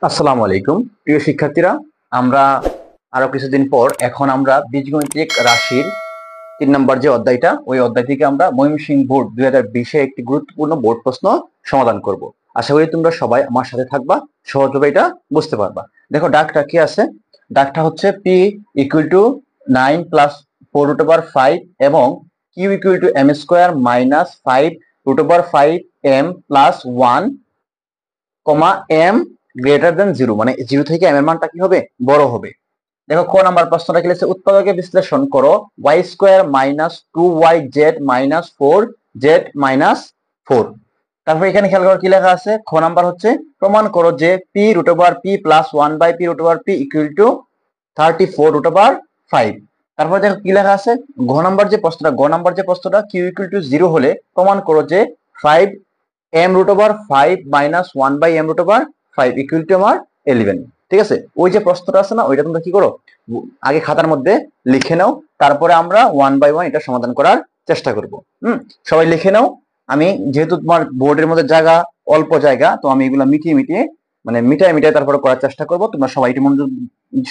আসসালামু আলাইকুম প্রিয় শিক্ষার্থীরা, আমরা আরো কিছুদিন পর এখন আমরা বীজগণিতিক রাশির 3 নম্বর যে অধ্যায়টা, ওই অধ্যায় থেকে আমরা ময়মনসিংহ বোর্ড 2020 একটি গুরুত্বপূর্ণ বোর্ড প্রশ্ন সমাধান করব। আশা করি তোমরা সবাই আমার সাথে থাকবা, সহজভাবে এটা বুঝতে পারবা। দেখো ডাকটা কি আছে, ডাকটা হচ্ছে p equal to 9 plus 4 root over 5 এবং q equal to m square minus 5 root over 5 m plus 1 comma m greater than 0, মানে 0 থেকে m এর মানটা কি হবে, বড় হবে। দেখো ক নাম্বার প্রশ্নটা কি লিখেছে, উৎপাদকে বিশ্লেষণ করো y square minus 2yz minus 4z minus 4। তারপর এখানে খেয়াল করো কি লেখা আছে, খ নাম্বার হচ্ছে প্রমাণ করো যে p root over p plus 1 by p root over p equal to 34 root over 5। তারপর দেখো কি লেখা আছে, ঘ নাম্বার যে প্রশ্নটা q ইকুয়াল টু 0 হলে প্রমাণ করো যে 5 m root over 5 minus 1 by m root over 5 equal to আমার 11। ঠিক আছে, ওই যে প্রশ্নটা আছে না, ওইটা তোমরা কি করো, আগে খাতার মধ্যে লিখে নাও, তারপরে আমরা 1 বাই 1 এটা সমাধান করার চেষ্টা করব। সবাই লিখে নাও। আমি যেহেতু তোমার বোর্ডের মধ্যে জায়গা অল্প জায়গা, তো আমি এগুলো মিটিয়ে তারপরে করার চেষ্টা করব। তোমরা সবাই একটু মনোযোগ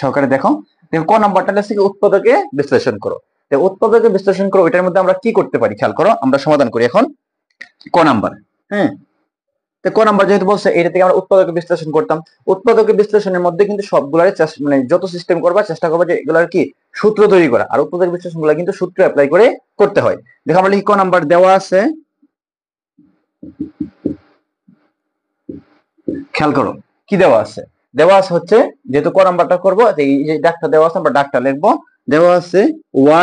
সহকারে দেখো। ক নাম্বারটা হচ্ছে উৎপাদকে বিশ্লেষণ করো। উৎপাদকে বিশ্লেষণ করো, এটার মধ্যে আমরা কি করতে পারি খেয়াল করো, আমরা সমাধান করি এখন ক নাম্বার। হ্যাঁ, তো ক নাম্বার যেহেতু বলছে, এটা থেকে আমরা উৎপাদকে বিশ্লেষণ করতাম। উৎপাদকে বিশ্লেষণের মধ্যে কিন্তু সবগুলার যত সিস্টেম করবা চেষ্টা করবা যে এগুলার কি সূত্র তৈরি করা, আর উৎপাদক বিশ্লেষণগুলো কিন্তু সূত্র অ্যাপ্লাই করে করতে হয়। দেখো আমরা লিখি ক নাম্বার দেওয়া আছে, খেয়াল করো কি দেওয়া আছে। দেওয়া আছে হচ্ছে, যেহেতু ক নাম্বারটা করবো, এই যে ডাকটা দেওয়া আছে, আমরা ডাকটা লিখবো। দেওয়া আছে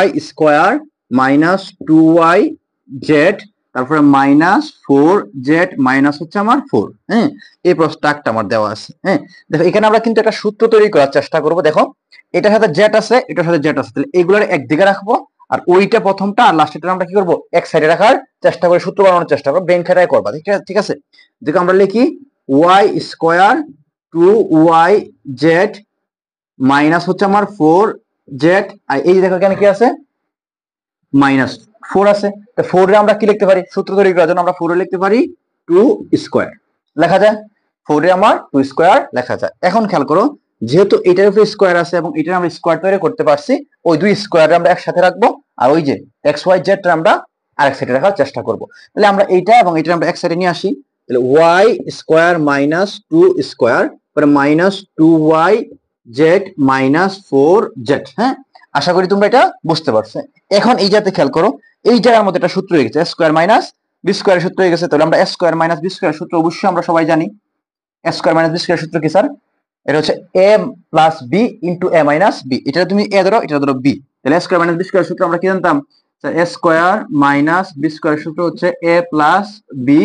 y square minus 2y Z, তারপরে মাইনাস 4z মাইনাস হচ্ছে আমার 4। হ্যাঁ, এই ডাকটা আমার দেওয়া আছে। হ্যাঁ, দেখো এখানে আমরা কিন্তু একটা সূত্র তৈরি করার চেষ্টা করবো। দেখো এটার সাথে জেড আছে, এটার সাথে জেড আছে, তাহলে এগুলোর একদিকে রাখবো, আর ওইটা প্রথমটা আর লাস্টেরটা আমরা কি করবো, এক সাইডে রাখার চেষ্টা করে সূত্র বানানোর চেষ্টা করবো, ব্রেন খাটায় করবা। ঠিক আছে, দেখো আমরা লিখি y স্কয়ার 2yz মাইনাস হচ্ছে আমার 4z, আর এই দেখো এখানে কি আছে, মাইনাস 4 আছে। তো 4 এ আমরা কি লিখতে পারি, সূত্র তৈরি করার জন্য আমরা 4 এ লিখতে পারি 2 স্কয়ার লেখা যায়। 4 এ আমার 2 স্কয়ার লেখা যায়। এখন খেয়াল করো, যেহেতু এটার উপরে স্কয়ার আছে এবং এটার আমরা স্কয়ার তৈরি করতে পারছি, ওই দুই স্কয়ারে আমরা একসাথে রাখবো, আর ওই যে এক্স ওয়াই জেড আমরা আরেক সাইডে রাখার চেষ্টা করব। তাহলে আমরা এইটা এবং এটা আমরা এক সাইডে নিয়ে আসি, তাহলে y স্কয়ার মাইনাস 2 স্কয়ার পরে minus 2y Z minus 4z। হ্যাঁ, আশা করি তোমরা এটা বুঝতে পারছো। এখন এই জায়গাতে খেয়াল করো, এই জায়গার মধ্যে একটা সূত্র হয়ে গেছে, স্কয়ার মাইনাস বি স্কয়ার সূত্র হয়ে গেছে। তাহলে আমরা স্কয়ার মাইনাস বি স্কয়ার সূত্র অবশ্যই আমরা সবাই জানি। স্কয়ার মাইনাস বি স্কয়ার সূত্র কি স্যার? এটা হচ্ছে a plus B into a minus B. এটা তুমি a ধরো, এটা ধরো বি, তাহলে স্কয়ার মাইনাস বি স্কয়ার সূত্র আমরা কি জানতাম, এ স্কয়ার মাইনাস বি স্কয়ার সূত্র হচ্ছে a প্লাস বি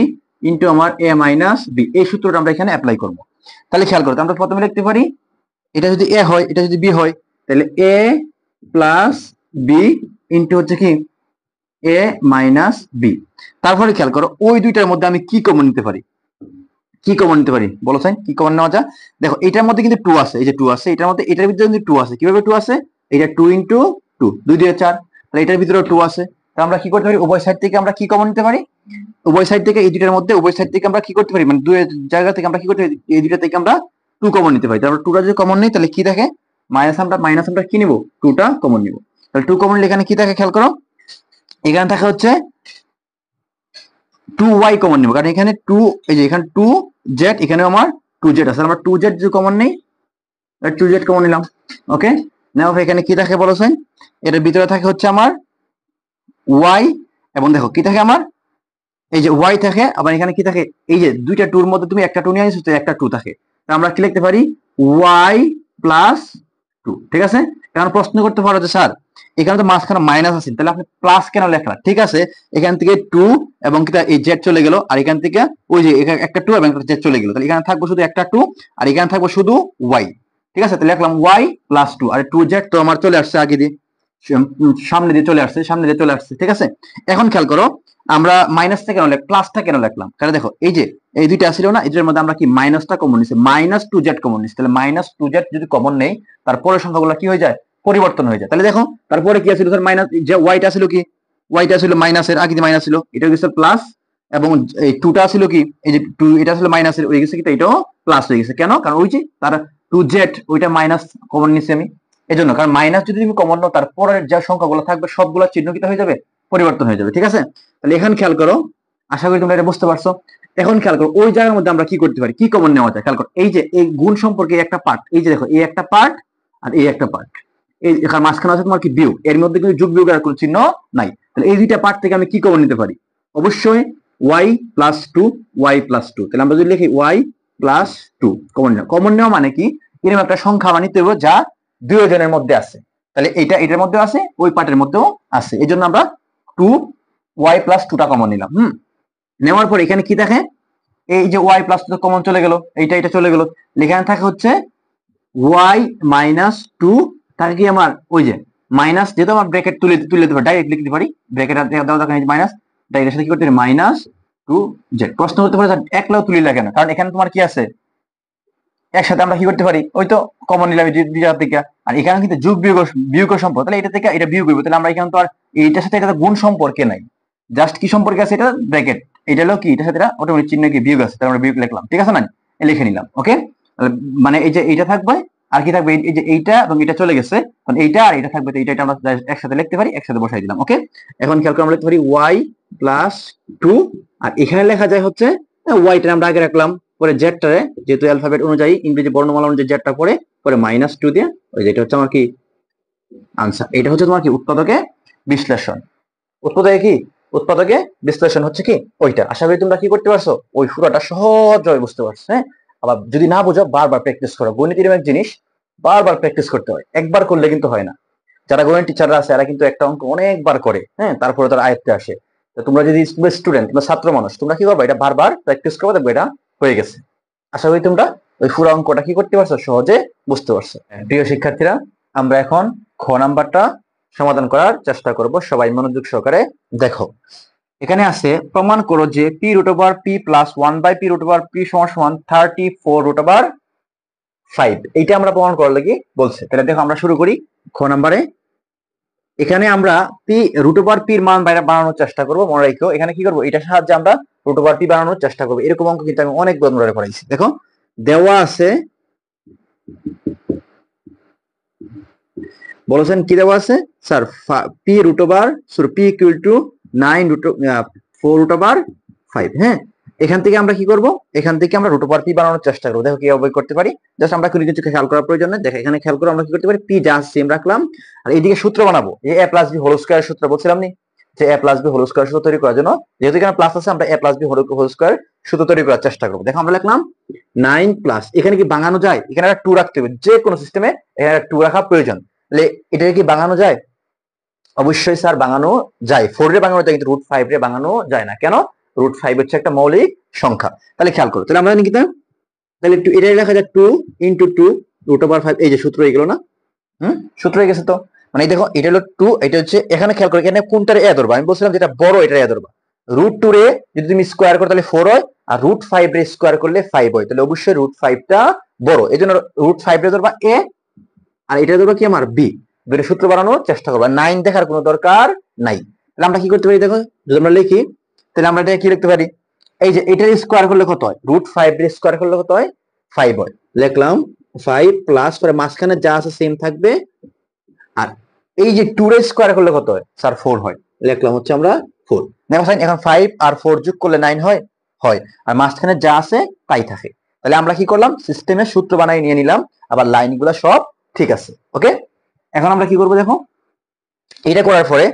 ইন্টু আমার a মাইনাস বি। এই সূত্রটা আমরা এখানে অ্যাপ্লাই করব। তাহলে খেয়াল করো, আমরা প্রথমে লিখতে পারি, এটা যদি a হয়, এটা যদি b হয়, তাহলে a প্লাস বি ইন্টু হচ্ছে কি a মাইনাস বি। তারপরে খেয়াল করো, ওই দুইটার মধ্যে আমি কি কমন নিতে পারি, কি কমন নিতে পারি বলো স্যার, কি কমন নেওয়া যায়? দেখো এটার মধ্যে কিন্তু 2 আছে, এই যে 2 আছে, এটার মধ্যে এটার ভিতরে কিন্তু 2 আছে। কিভাবে 2 আছে? এটা 2 ইনটু 2, 2 দিয়ে 4, তাহলে এটার ভিতরে 2 আছে। তাহলে আমরা কি করতে পারি, উভয় সাইড থেকে আমরা কি কমন নিতে পারি, উভয় সাইড থেকে এই দুইটার মধ্যে উভয় সাইড থেকে আমরা কি করতে পারি, মানে দুই জায়গা থেকে আমরা কি করতে পারি, এই দুইটা থেকে আমরা 2 কমন নিতে পারি। তারপর 2টা যদি কমন নেই, তাহলে কি থাকে, মাইনাস আমরা কি নিব, 2টা কমন নিব। তাহলে 2 কমন নিলে এখানে কি থাকে খেয়াল করো, এখানে থাকে হচ্ছে 2y কমন নিব, কারণ এখানে 2, এই যে এখানে 2z, এখানে আমার 2z আছে, আমরা 2z যদি কমন নেই, 2z কমন নিলাম। ওকে, নাও এখানে কি থাকে বলো স্যার, এর ভিতরে থাকে হচ্ছে আমার y, এবং দেখো কি থাকে আমার, এই যে y থাকে, আবার এখানে কি থাকে, এই যে দুইটা 2 এর মধ্যে তুমি একটা 2 নিয়ে আসছো, তো একটা 2 থাকে। তো আমরা কি লিখতে পারি, y প্লাস 2। ঠিক আছে, এখন প্রশ্ন করতে পারো যে স্যার এখানে তো মাঝখানে মাইনাস আছে, তাহলে আপনি প্লাস কেন লেখলেন? ঠিক আছে, এখান থেকে 2 এবং কি এই জেড চলে গেল, আর এখান থেকে ওই যে একটা 2 এবং একটা জেড চলে গেল, তাহলে এখানে থাকবো শুধু একটা 2, আর এখানে থাকবো শুধু y। ঠিক আছে, তাহলে লিখলাম y প্লাস 2, আর 2z তো আমার চলে আসছে আগে দিয়ে, সামনে দিয়ে চলে আসছে। ঠিক আছে, এখন খেয়াল করো, আমরা মাইনাসটা কেন প্লাসটা কেন লিখলাম, কারণ দেখো এই যে এই দুইটা ছিল না, এটার মধ্যে আমরা কি মাইনাসটা কমন নিছি, মাইনাস 2z কমন নিছি। তাহলে মাইনাস 2z যদি কমন নেই, তারপরে সংখ্যাগুলো কি হয়ে যায়, পরিবর্তন হয়ে যায়। তাহলে দেখো তারপরে কি ছিল স্যার, মাইনাস, যে ওয়াইটা ছিল কি, ওয়াইটা ছিল মাইনাসের আগে মাইনাস ছিল, এটা হচ্ছে প্লাস, এবং এই টুটা ছিল কি, এই যে টু এটা ছিল মাইনাস হয়ে গেছে, কিন্তু এটাও প্লাস হয়ে গেছে। কেন? কারণ ওই যে তার টু জেড ওইটা মাইনাস কমন নিছি আমি, এই জন্য। কারণ মাইনাস যদি তুমি কমন নাও, তার পরের যা সংখ্যাগুলো থাকবে সবগুলো চিহ্ন কি হয়ে যাবে, পরিবর্তন হয়ে যাবে। ঠিক আছে, তাহলে এখন খেয়াল করো, আশা করি তোমরা এটা বুঝতে পারছো। এখন খেয়াল করো ওই জায়গার মধ্যে আমরা কি করতে পারি, কি কমন নেওয়া যায়। খেয়াল করো এই যে এই গুণ সম্পর্কে একটা পার্ট, এই যে দেখো এই একটা পার্ট আর এই একটা পার্ট, এই এখানে মাঝখানে আছে তোমার কি বিয়োগ, এর মধ্যে কিন্তু যোগ বিয়োগ আর কোনো চিহ্ন নাই। তাহলে এই দুইটা পার্ট থেকে আমি কি কমন নিতে পারি, অবশ্যই y plus two, y plus two. তাহলে আমরা যদি লিখি y প্লাস টু কমন নেওয়া, কমন নেওয়া মানে কি, এরকম একটা সংখ্যা বানিতে হবে যা দুইজনের মধ্যে আছে। তাহলে এটা এটার মধ্যে আছে, ওই পার্টের মধ্যেও আছে, এই জন্য আমরা টু y প্লাস টুটা কমন নিলাম। নেওয়ার পর এখানে কি দেখে, এই যে y প্লাস টু কমন চলে গেল, এইটা এটা চলে গেল, এখানে থাকে হচ্ছে y মাইনাস টু, তাকে কি আমার ওই যে মাইনাস, যেহেতু আমার ব্র্যাকেট তুলে তুলে দিতে পারি, ডাইরেক্ট লিখতে পারি, ব্র্যাকেট দেওয়া থাকে মাইনাস, ডাইরেক্ট সাথে কি করতে পারি মাইনাস টু জেড। প্রশ্ন করতে পারে একলাও তুলি লাগে না, কারণ এখানে তোমার কি আছে, একসাথে আমরা কি করতে পারি, ওই তো কমন নিলাম দুই জায়গা থেকে। আর এখানে কিন্তু যোগ বিয়োগ বিয়োগ সম্পর্ক, তাহলে এটা থেকে এটা বিয়োগ হইব, তাহলে আমরা এখানে তো আর এইটার সাথে এটা গুণ সম্পর্কে নাই, জাস্ট কি সম্পর্কে আছে, এটা ব্র্যাকেট, এটা হলো কি এটার সাথে এটা অটোমেটিক চিহ্ন কি বিয়োগ আছে, তাহলে আমরা বিয়োগ লিখলাম। ঠিক আছে না, লিখে নিলাম। ওকে, মানে এই যে এইটা থাকবে আর কি থাকবে, এই যে এইটা এবং এটা চলে গেছে, কারণ এইটা আর এটা থাকবে, তো এইটা আমরা একসাথে লিখতে পারি, একসাথে বসাই দিলাম। ওকে, এখন খেয়াল করে আমরা লিখতে পারি y প্লাস টু, আর এখানে লেখা যায় হচ্ছে ওয়াইটা আমরা আগে রাখলাম, পরে জেডটারে যেহেতু অ্যালফাবেট অনুযায়ী ইংরেজি বর্ণমালা অনুযায়ী জেডটা পরে পরে মাইনাস টু দিয়ে, ওই যেটা হচ্ছে আমার কি আনসার। এটা হচ্ছে তোমার কি উৎপাদকে বিশ্লেষণ, উৎপাদকে কি উৎপাদকে বিশ্লেষণ হচ্ছে কি ওইটা। আশা করি তোমরা কি করতে পারছো, ওই পুরোটা সহজভাবে বুঝতে পারছো। হ্যাঁ, আবার যদি না বুঝো বারবার প্র্যাকটিস করো, গণিত এরকম এক জিনিস বারবার প্র্যাকটিস করতে হয়, একবার করলে কিন্তু হয় না। যারা গণিত টিচাররা আছে এরা কিন্তু একটা অঙ্ক অনেকবার করে, হ্যাঁ, তারপরে তারা আয়ত্তে আসে। তো তোমরা যদি স্টুডেন্ট বা ছাত্র মানুষ, তোমরা কি করবে, এটা বারবার প্র্যাকটিস করবে, দেখবে এটা হয়ে গেছে। আশা করি তোমরা ওই পুরো অঙ্কটা কি করতে পারছো, সহজে বুঝতে পারছো। প্রিয় শিক্ষার্থীরা, আমরা এখন খ নাম্বারটা সমাধান করার চেষ্টা করব, সবাই মনোযোগ সহকারে দেখো। এখানে আছে প্রমাণ করো যে P root over P plus one by P root over P সমান সমান 34 রুট ওভার 5। এইটা আমরা প্রমাণ করার লাগি বলছে। তাহলে দেখো আমরা শুরু করি খ নাম্বারে। এখানে আমরা পি রুট ওভার পির মান বাইরে বানানোর চেষ্টা করব। মনে রাখো এখানে কি করব, এটার সাহায্যে আমরা রুট ওভার পি বানানোর চেষ্টা করব। এরকম অঙ্ক কিন্তু আমি অনেক বন্ধুরা করাইছি। দেখো দেওয়া আছে, বলেছেন কি দেওয়া আছে sir, P root over P equal to 9 root 4 root over 5। হ্যাঁ, এখান থেকে আমরা কি করব, এখান থেকে আমরা রুট ওভার পি বানানোর চেষ্টা করব। দেখো কিভাবে করতে পারি, জাস্ট আমরা কিছু খেয়াল করার প্রয়োজন নেই। দেখো এখানে খেয়াল করে আমরা কি করতে পারি, পি যা সেম রাখলাম, আর এইদিকে সূত্র বানাবো, এই a plus B whole square সূত্র বলছিলাম নি, যে a plus B whole square সূত্র তৈরি করার জন্য, যেহেতু এখানে প্লাস আছে, আমরা a plus B whole square সূত্র তৈরি করার চেষ্টা করব। দেখো আমরা লিখলাম 9 প্লাস, এখানে কি ভাঙানো যায়, এখানে একটা 2 রাখতে হবে, যে কোনো সিস্টেমে এখানে 2 রাখা প্রয়োজন। তাহলে এটাকে কি ভাঙানো যায়, অবশ্যই স্যার ভাঙানো যায়। 4 রে ভাঙানো যায়, কিন্তু রুট 5 রে ভাঙানো যায় না। কেন, রুট 5 হচ্ছে একটা মৌলিক সংখ্যা। তাহলে খেয়াল করো, তাহলে আমরা কি তাহলে একটু এটাই লেখা যায় 2 ইনটু 2 রুট ওভার 5। এই যে সূত্র এগুলো না, সূত্র হয়ে গেছে। তো মানে দেখো এটা হলো 2, এটা হচ্ছে, এখানে খেয়াল করো এখানে কোনটার এ ধরবা, আমি বলছিলাম যেটা বড় এটার এ ধরবা। রুট 2 রে যদি তুমি স্কয়ার করো তাহলে 4 হয়, আর রুট 5 রে স্কয়ার করলে 5 হয়, তাহলে অবশ্যই রুট 5 টা বড়, এজন্য রুট 5 রে ধরবা এ, আর এটা ধরবা কি আমার বি। দুটো সূত্র বানানোর চেষ্টা করবা, 9 দেখার কোনো দরকার নাই। তাহলে আমরা কি করতে পারি, দেখো যদি আমরা লিখি, তাহলে আমরা এটা কি লিখতে পারি, এই যে এটার স্কয়ার করলে কত হয়, রুট 5 এর স্কয়ার করলে কত হয়, 5 হয়। লিখলাম 5 প্লাস করে মাঝখানে যা আছে সেম থাকবে, আর এই যে 2 এর স্কয়ার করলে কত হয় স্যার, 4 হয়। লিখলাম হচ্ছে আমরা 4। দেখো স্যার এখন 5 আর 4 যোগ করলে 9 হয়, হয়, আর মাঝখানে যা আছে তাই থাকে। তাহলে আমরা কি করলাম, সিস্টেমের সূত্র বানাই নিয়ে নিলাম, আবার লাইনগুলো সব ঠিক আছে। ওকে, এখন আমরা কি করব, দেখো এটা করার পরে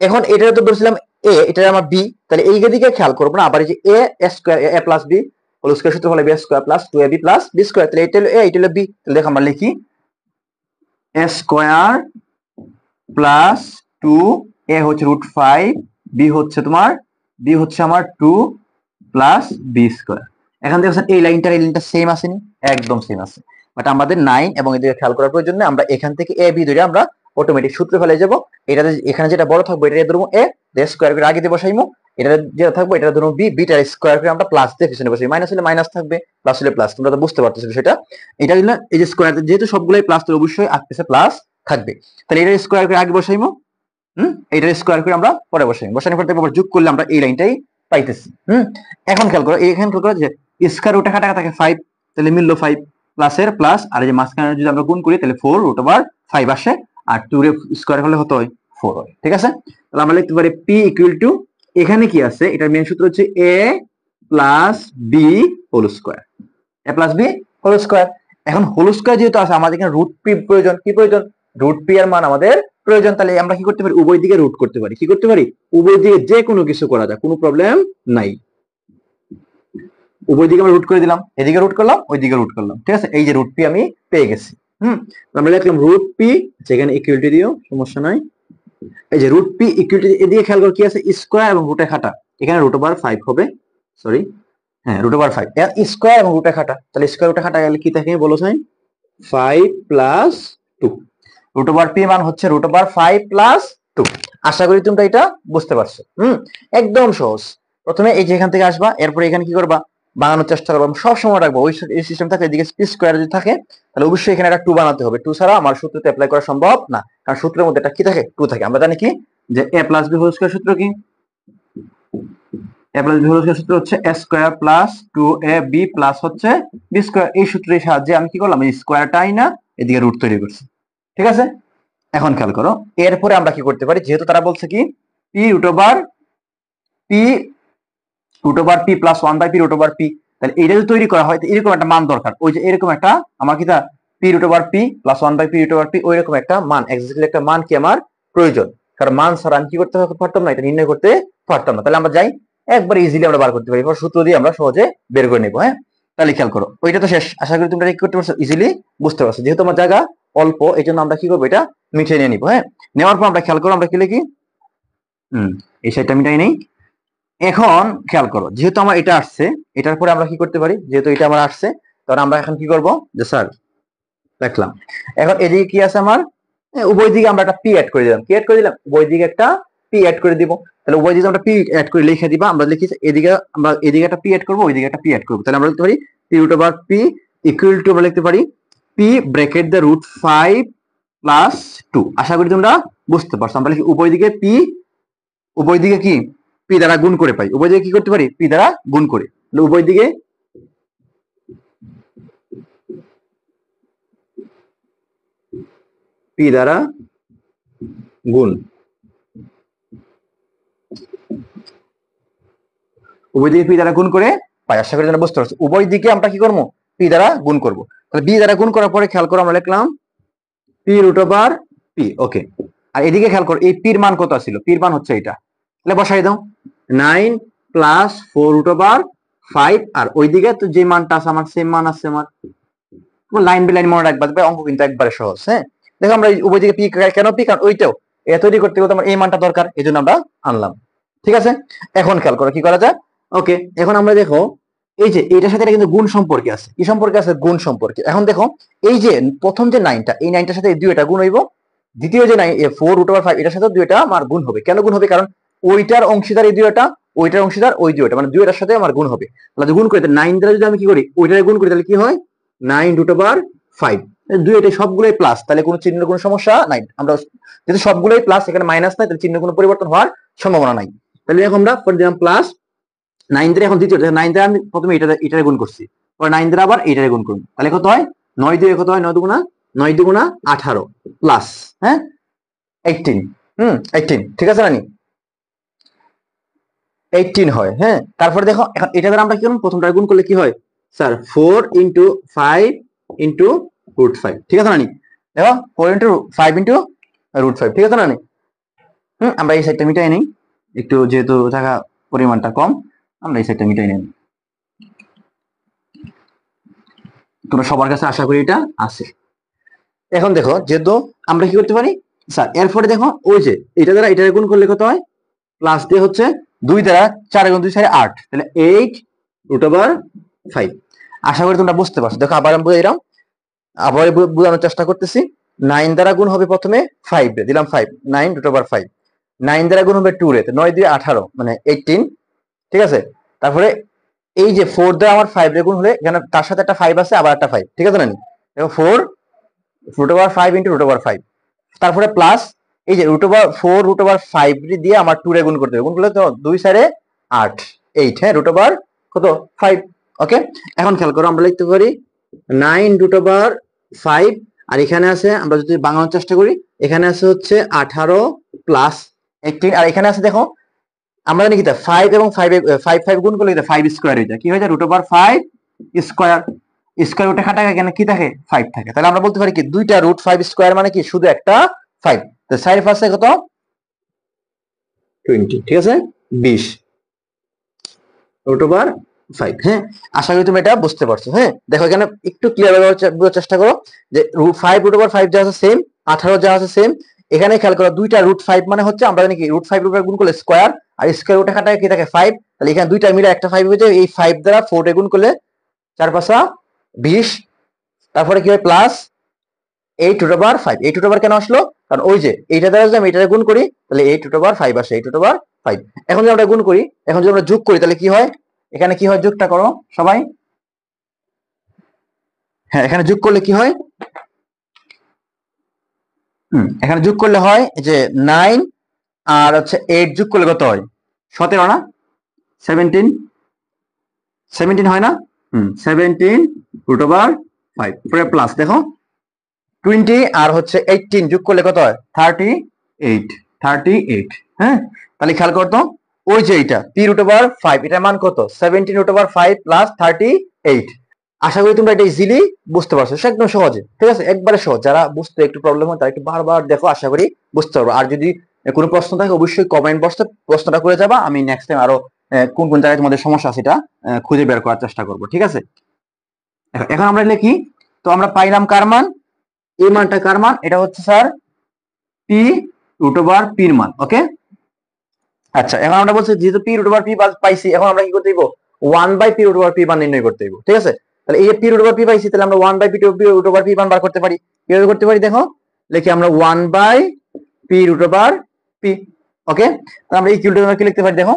এখন এটা তো ধরছিলাম এ, এটা আমার বি, তাহলে এই দিকে খেয়াল করবো না, আবার এই যে A square, A plus B whole square সূত্র হলে B square plus 2ab plus B square, তাহলে এটা হলো এ, এটা হলো বি। তাহলে দেখো আমরা লিখি এ স্কয়ার প্লাস 2, এ হচ্ছে রুট 5, বি হচ্ছে তোমার, বি হচ্ছে আমার 2 প্লাস বি স্কয়ার। এখন দেখছেন এই লাইনটা সেম আসেনি, একদম সেম আছে, বাট আমাদের 9 এবং এদিকে খেয়াল করার প্রয়োজন নেই। আমরা এখান থেকে এ বি ধরে আমরা অটোমেটিক সূত্রে ফেলে যাব। এটা এখানে যেটা বড় থাকবে এটা ধরবো এ, স্কয়ার করে আগে দিয়ে বসাইমু, এটা যেটা থাকবে এটা ধরবো বি, বিটার স্কয়ার করে আমরা প্লাস দিয়ে পিছনে বসাই, মাইনাস হলে মাইনাস থাকবে, প্লাস হলে প্লাস। তোমরা তো বুঝতে পারতেছো সেটা। এটা দিলে এই যে স্কয়ার, যেহেতু সবগুলাই প্লাস, তো অবশ্যই আগে প্লাস থাকবে। তাহলে এটা স্কয়ার করে আগে বসাইমু, এটার স্কয়ার করে আমরা পরে বসাইমু, বসানোর পর আবার যোগ করলে আমরা এই লাইনটাই পাইতেছি। এখন খেয়াল করো, এখানে খেয়াল করো যে স্কয়ার রুটে কাটা থাকে 5, তাহলে মিললো 5 প্লাসের প্লাস, আর এই যে মাঝখানে যদি আমরা গুণ করি তাহলে 4 রুট ওভার 5 আসে, আর 2 এর স্কয়ার হলে কত হয় 4 হয়। ঠিক আছে, তাহলে আমরা লিখতে পারি p ইকুয়াল টু, এখানে কি আছে এটার মেইন সূত্র হচ্ছে a plus b whole square, a plus b whole square. এখন হোল স্কয়ার যেহেতু আছে আমাদের এখানে রুট p প্রয়োজন, কি প্রয়োজন, রুট p এর মান আমাদের প্রয়োজন। তাহলে আমরা কি করতে পারি, উভয় দিকে রুট করতে পারি। কি করতে পারি, উভয় দিকে যে কোনো কিছু করা যায়, কোনো প্রবলেম নাই। উভয় দিকে আমরা রুট করে দিলাম, এদিকে রুট করলাম ওইদিকে রুট করলাম। ঠিক আছে, এই যে রুট p আমি পেয়ে গেছি। আমরা লিখলাম রুট p, যেখানে ইকুয়ালিটি দিও সমস্যা নাই। এই যে রুট p ইকুয়ালিটি, এদিকে খেয়াল করো কি আছে, স্কয়ার এবং রুটে খাটা, এখানে রুট ওভার 5 হবে, সরি হ্যাঁ রুট ওভার 5 স্কয়ার এবং রুটে খাটা, তাহলে স্কয়ার রুটে খাটা গেলে কি থাকে বলো sign, 5 plus 2, root over p মান হচ্ছে রুট ওভার 5 প্লাস 2। আশা করি তোমরা এটা বুঝতে পারছো। একদম সহজ। প্রথমে এই যে এখান থেকে আসবা, এরপর এখানে কি করবা, বানানোর চেষ্টা করবা, সব সময় রাখবো ওই সিস্টেম থাকে, এদিকে পি স্কয়ার যদি থাকে তাহলে অবশ্যই এখানে একটা 2 বানাতে হবে। 2 ছাড়া আমার সূত্রতে অ্যাপ্লাই করা সম্ভব না, কারণ সূত্রের মধ্যে একটা কি থাকে, 2 থাকে। আমরা জানি কি যে a plus b whole square সূত্র কি, a plus b whole square সূত্র হচ্ছে a square plus 2ab plus হচ্ছে b স্কয়ার। এই সূত্রের সাহায্যে আমি কি করলাম, এই স্কয়ারটাই না এদিকে রুট তৈরি করছি। ঠিক আছে, এখন খেয়াল করো, এরপরে আমরা কি করতে পারি, যেহেতু তারা বলছে কি p root over p plus 1 by p root over p, তাহলে এটা যদি তৈরি করা হয় তো এরকম একটা মান দরকার, ওই যে এরকম একটা আমার কি p root over p plus 1 by p root over p, ওই রকম একটা মান, এক্স্যাক্টলি একটা মান কি আমার প্রয়োজন, কারণ মান ছাড়া আমি কি করতে পারতাম না, এটা নির্ণয় করতে পারতাম না। তাহলে আমরা যাই একবার ইজিলি আমরা বার করতে পারি, এবার সূত্র দিয়ে আমরা সহজে বের করে নেব। হ্যাঁ, তাহলে খেয়াল করো, ওইটা তো শেষ, আশা করি তোমরা কি করতে পারছো, ইজিলি বুঝতে পারছো। যেহেতু আমার জায়গা অল্প, এই জন্য আমরা কি করবো, এটা মিটিয়ে নিয়ে নিবো। হ্যাঁ, নেওয়ার পর আমরা খেয়াল করো, আমরা কি লিখি, এই সাইডটা মিটাই নেই। এখন খেয়াল করো, যেহেতু আমার এটা আসছে, এটার পরে আমরা কি করতে পারি, যেহেতু এটা আমার আসছে, তখন আমরা এখন কি করব, যে স্যার দেখলাম এখন এদিকে কি আছে আমার, উভয় দিকে আমরা একটা পি অ্যাড করে দিলাম। কি অ্যাড করে দিলাম, উভয় দিকে একটা পি অ্যাড করে দিব। তাহলে উভয় দিকে আমরা পি অ্যাড করে লিখে দিবা, আমরা লিখি এদিকে আমরা এদিকে একটা পি অ্যাড করবো, ওইদিকে একটা পি অ্যাড করবো। তাহলে আমরা লিখতে পারি P root over P equal to, আমরা লিখতে পারি P bracket the root 5 plus 2। আশা করি তোমরা বুঝতে পারছো। আমরা লিখি উভয় দিকে পি, উভয় দিকে কি পি দ্বারা গুণ করে পাই, উভয় দিকে কি করতে পারি, পি দ্বারা গুণ করে, উভয় দিকে পি দ্বারা গুণ, উভয় দিকে পি দ্বারা গুণ করে পাই। আশা করি তোমরা বুঝতে পারছো। উভয় দিকে আমরা কি করবো, পি দ্বারা গুণ করব। তাহলে বি দ্বারা গুণ করার পরে খেয়াল করো, আমরা লিখলাম পি রুট ওভার পি। ওকে, আর এদিকে খেয়াল করো, এই পির মান কত ছিল, পির মান হচ্ছে এটা, তাহলে বসাই দাও 9 প্লাস 4 রুট ওভার 5, আর ওইদিকে তো যে মানটা আছে আমার সেম মান আছে আমার, লাইন বাই লাইন মনে রাখবা, অঙ্ক কিন্তু একবারে সহজ। হ্যাঁ, দেখো আমরা উভয় দিকে পি কেন পি, কারণ ওইটাও এটা তৈরি করতে গেলে আমার এই মানটা দরকার, এই জন্য আমরা আনলাম। ঠিক আছে, এখন খেয়াল করো কি করা যায়। ওকে, এখন আমরা দেখো এই যে এইটার সাথে এটা কিন্তু গুণ সম্পর্কে আছে, কি সম্পর্কে আছে, গুণ সম্পর্কে। এখন দেখো এই যে প্রথম যে 9টা, এই 9টার সাথে এই দুইটা গুণ হইব, দ্বিতীয় যে 4 রুট ওভার 5 এটার সাথে দুইটা আমার গুণ হবে। কেন গুণ হবে, কারণ ওইটার অংশীদার এই দুইটা, ওইটার অংশীদার ওই দুইটা, মানে দুইটার সাথে আমার গুণ হবে। তাহলে গুণ করে 9 দ্বারা যদি আমি কি করি, ওইটারে গুণ করি, তাহলে কি হয় 9 রুট ওভার 5, দুইটা সবগুলোই প্লাস, তাহলে কোনো চিহ্নের কোনো সমস্যা নাই। আমরা যেহেতু সবগুলোই প্লাস, এখানে মাইনাস নাই, তাহলে চিহ্নের কোনো পরিবর্তন হওয়ার সম্ভাবনা নাই। তাহলে এখন আমরা পরে দিলাম প্লাস 9 দ্বারা, এখন দ্বিতীয় 9 দ্বারা আমি প্রথমে এটারে গুণ করছি, পরে 9 দ্বারা আবার এইটারে গুণ করব, তাহলে কত হয় 9 দিয়ে কত হয়, 9 দুগুণা 18 প্লাস, হ্যাঁ 18, 18, ঠিক আছে রানি, 18 হয়। হ্যাঁ, তারপরে দেখো এখন এটা দ্বারা আমরা কি করব, প্রথমটা গুণ করলে কি হয় স্যার 4 ইনটু 5 ইনটু রুট 5, ঠিক আছে রানি, দেখো 4 ইনটু 5 ইনটু রুট 5, ঠিক আছে রানি। আমরা এই সাইডটা মিটাই নেই একটু, যেহেতু টাকা পরিমাণটা কম, আমরা এই সাইডটা মিটাই নেই। তোমরা সবার কাছে আশা করি এটা আছে। এখন দেখো যেহেতু আমরা কি করতে পারি স্যার, এরপরে দেখো ওই যে এটা দ্বারা এটা গুণ করলে কত হয়, প্লাস দিয়ে হচ্ছে 2 দ্বারা 4 গুণ 2 6 8, তাহলে 8 রুট ওভার 5। আশা করি তোমরা বুঝতে পারছো। দেখো আবার আমি বুঝাইলাম, আবার বোঝানোর চেষ্টা করতেছি। 9 দ্বারা গুণ হবে প্রথমে 5 রে দিলাম 5, 9 রুট ওভার 5, 9 দ্বারা গুণ হবে 2 রে, 9 দিয়ে 18 মানে 18, ঠিক আছে। তারপরে এই যে 4 দ্বারা আমার 5 রে গুণ হলে এখানে তার সাথে একটা 5 আছে, আবার একটা 5, ঠিক আছে না, দেখো 4 root over 5 into root over 5, তারপরে প্লাস এই যে রুট ওভার 4 রুট ওভার 5 দিয়ে আমার 2 রে গুণ করতে হবে, গুণ করলে তো 2 4 8, 8, হ্যাঁ, রুট ওভার কত 5। ওকে, এখন খেয়াল করো, আমরা লিখতে পারি 9 রুট ওভার 5, আর এখানে আছে, আমরা যদি বাংলার চেষ্টা করি, এখানে আছে হচ্ছে 18 প্লাস 18, আর এখানে আছে দেখো, আমরা জানি কি 5 এবং 5 গুণ করলে 5 স্কয়ার হয়ে যায়, কি হয়ে যায় রুট ওভার 5 স্কয়ার। স্কয়ার রুটে কাটা এখানে কি থাকে 5 থাকে, তাহলে আমরা বলতে পারি কি দুইটা রুট 5 স্কয়ার মানে কি শুধু একটা 5, তো 4 পাশে কত 20, ঠিক আছে 20 রুট ওভার 5। হ্যাঁ, আশা করি তুমি এটা বুঝতে পারছো। হ্যাঁ, দেখো এখানে একটু ক্লিয়ার বোঝার চেষ্টা করো যে 5 রুট ওভার 5 যা আছে সেম, 18 যা আছে সেম। এখানে খেয়াল করো দুইটা রুট 5 মানে হচ্ছে আমরা জানি কি রুট 5 রুট গুণ করলে স্কয়ার, আর স্কয়ার রুটে কাটায় কি থাকে 5, তাহলে এখানে দুইটা মিলে একটা 5 হয়ে যায়, এই 5 দ্বারা 4 গুণ করলে 4 পাঁচা 20, তারপরে কি হয় plus 8 root over 5। 8 root over কেন আসলো, কারণ ওই যে এইটা দ্বারা যদি আমি এটা গুণ করি তাহলে 8 রুট ওভার 5 আসে, 8 রুট ওভার 5। এখন যদি আমরা গুণ করি, এখন যদি আমরা যোগ করি তাহলে কি হয়, এখানে কি হয় যোগটা করো সবাই। হ্যাঁ, এখানে যোগ করলে কি হয়, এখানে যোগ করলে হয় যে 9 আর হচ্ছে 8 যোগ করলে কত হয় 17 না, 17, 17 হয় না, 17 রুট ওভার 5 পরে প্লাস দেখো 20 আর হচ্ছে 18 যোগ করলে কত হয় 38, 38। হ্যাঁ, তাহলে খেয়াল করতো ওই যে এইটা p রুট ওভার 5 এটার মান কত 17 রুট ওভার 5 প্লাস 38। আশা করি তোমরা এটা ইজিলি বুঝতে পারছো, সে একদম সহজে, ঠিক আছে, একবারে সহজ। যারা বুঝতে একটু প্রবলেম হয় তারা একটু বারবার দেখো, আশা করি বুঝতে পারবো। আর যদি কোনো প্রশ্ন থাকে অবশ্যই কমেন্ট বক্সে প্রশ্নটা করে যাবা, আমি নেক্সট টাইম আরো কোন কোন জায়গায় তোমাদের সমস্যা আছে এটা খুঁজে বের করার চেষ্টা করব, ঠিক আছে। এখন আমরা লিখি, তো আমরা পাইলাম কার মান, এই মানটা কার মান, এটা হচ্ছে স্যার পি রুট ওভার পির মান। ওকে, আচ্ছা, এখন আমরা বলছি যেহেতু পি রুট ওভার পি পাইছি, এখন আমরা কি করতে দিব 1 by P root over P মান নির্ণয় করতে দিব, ঠিক আছে। তাহলে এই পি রুট ওভার পি পাইছি, তাহলে আমরা 1 by P root over P মান বার করতে পারি। কিভাবে করতে পারি দেখো, লিখি আমরা 1 by P root over P. Okay, তাহলে আমরা ইকুয়াল টু কি লিখতে পারি দেখো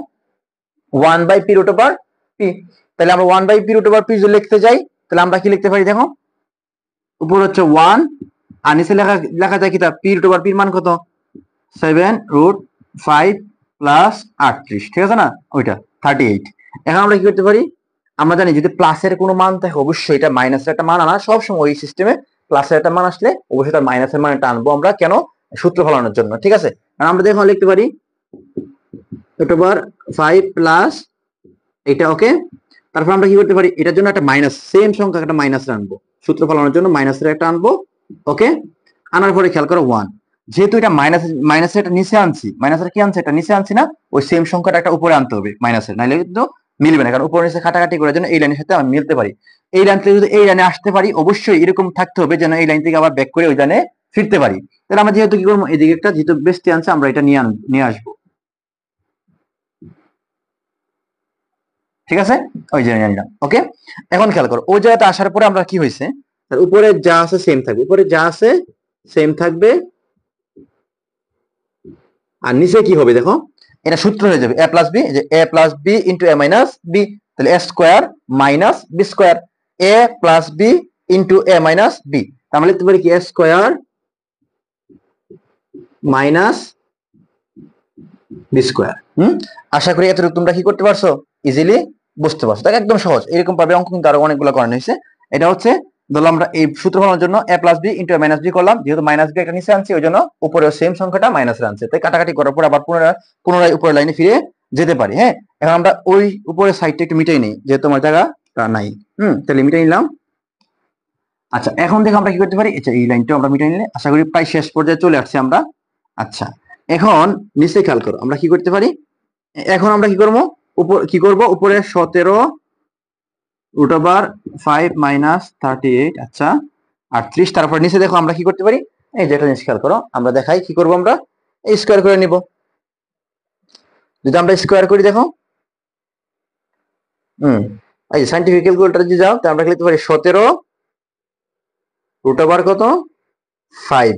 1 by P root over P. তাহলে আমরা 1 by P root over P যদি লিখতে যাই তাহলে আমরা কি লিখতে পারি দেখো, উপর হচ্ছে 1 আর নিচে লেখা যায় কি তা পি রুট ওভার পির মান কত 7 রুট 5 প্লাস 38, ঠিক আছে না, ওইটা 38। এখন আমরা কি করতে পারি, আমরা জানি যদি প্লাসের কোনো মান থাকে অবশ্যই এটা মাইনাসের একটা মান আনা সবসময় ওই সিস্টেমে, প্লাসের একটা মান আসলে অবশ্যই তার মাইনাসের মানটা আনবো আমরা, কেন সূত্র ফলানোর জন্য, ঠিক আছে। কারণ আমরা দেখো লিখতে পারি রুট ওভার 5 প্লাস এটা। ওকে, তারপর আমরা কি করতে পারি, এটার জন্য একটা মাইনাস, সেম সংখ্যা একটা মাইনাস আনবো, সূত্র ফলানোর জন্য মাইনাসের একটা আনবো। ওকে, আনার পরে খেয়াল করো 1, যেহেতু এটা মাইনাসের এটা নিচে আনছি, মাইনাসের কি আনছে এটা নিচে আনছি না, ওই সেম সংখ্যাটা একটা উপরে আনতে হবে মাইনাসের, নাইলে কিন্তু মিলবে না, কারণ উপরে নিচে কাটাকাটি করার জন্য এই লাইনের সাথে আমি মিলতে পারি। এই লাইন থেকে যদি এই লাইনে আসতে পারি অবশ্যই এরকম থাকতে হবে যেন এই লাইন থেকে আবার ব্যাক করে ওই লাইনে ফিরতে পারি। তাহলে আমরা যেহেতু কি করবো, এদিকে একটা যেহেতু বেশি আনছে আমরা এটা নিয়ে আসবো, ঠিক আছে, ওই যে নিয়ে নিলাম। ওকে, এখন খেয়াল করো ওই জায়গাতে আসার পরে আমরা কি হয়েছে, উপরে যা আছে সেম থাকবে, উপরে যা আছে সেম থাকবে, আর নিচে কি হবে দেখো, এটা সূত্র হয়ে যাবে a প্লাস বি, যে a plus B into a minus B, তাহলে a square minus B square, a plus B into a minus B, তাহলে লিখতে পারি কি a square minus B square. আশা করি এতটুকু তোমরা কি করতে পারছো, ইজিলি বুঝতে পারছো, তাই একদম সহজ। এরকম ভাবে অঙ্ক কিন্তু আরো অনেকগুলো করানো হয়েছে। এটা হচ্ছে ধরো আমরা এই সূত্র ফলানোর জন্য a plus B into minus B করলাম, যেহেতু মাইনাস বি একটা নিচে আনছি ওই জন্য উপরে সেম সংখ্যাটা মাইনাস আনছে, তাই কাটাকাটি করার পর আবার পুনরায় উপরের লাইনে ফিরে যেতে পারি। হ্যাঁ, এখন আমরা ওই উপরের সাইডটা একটু মিটাই নিই, যেহেতু আমার জায়গা নাই। তাহলে মিটাই নিলাম। আচ্ছা, এখন দেখো আমরা কি করতে পারি, আচ্ছা এই লাইনটা আমরা মিটাই নিলে আশা করি প্রায় শেষ পর্যায়ে চলে আসছি আমরা। আচ্ছা, এখন নিচে খেয়াল করো আমরা কি করতে পারি, এখন আমরা কি করবো, উপরে 17 রুট ওভার 5 মাইনাস 38, আচ্ছা 38। তারপর নিচে দেখো আমরা কি করতে পারি, এই যেটা জিনিস খেয়াল করো, আমরা দেখাই কি করবো, আমরা এই স্কোয়ার করে নিব। যদি আমরা স্কোয়ার করি দেখো, এই যে সাইন্টিফিক ক্যালকুলেটর যদি যাও তাহলে আমরা লিখতে পারি 17 রুট ওভার কত 5,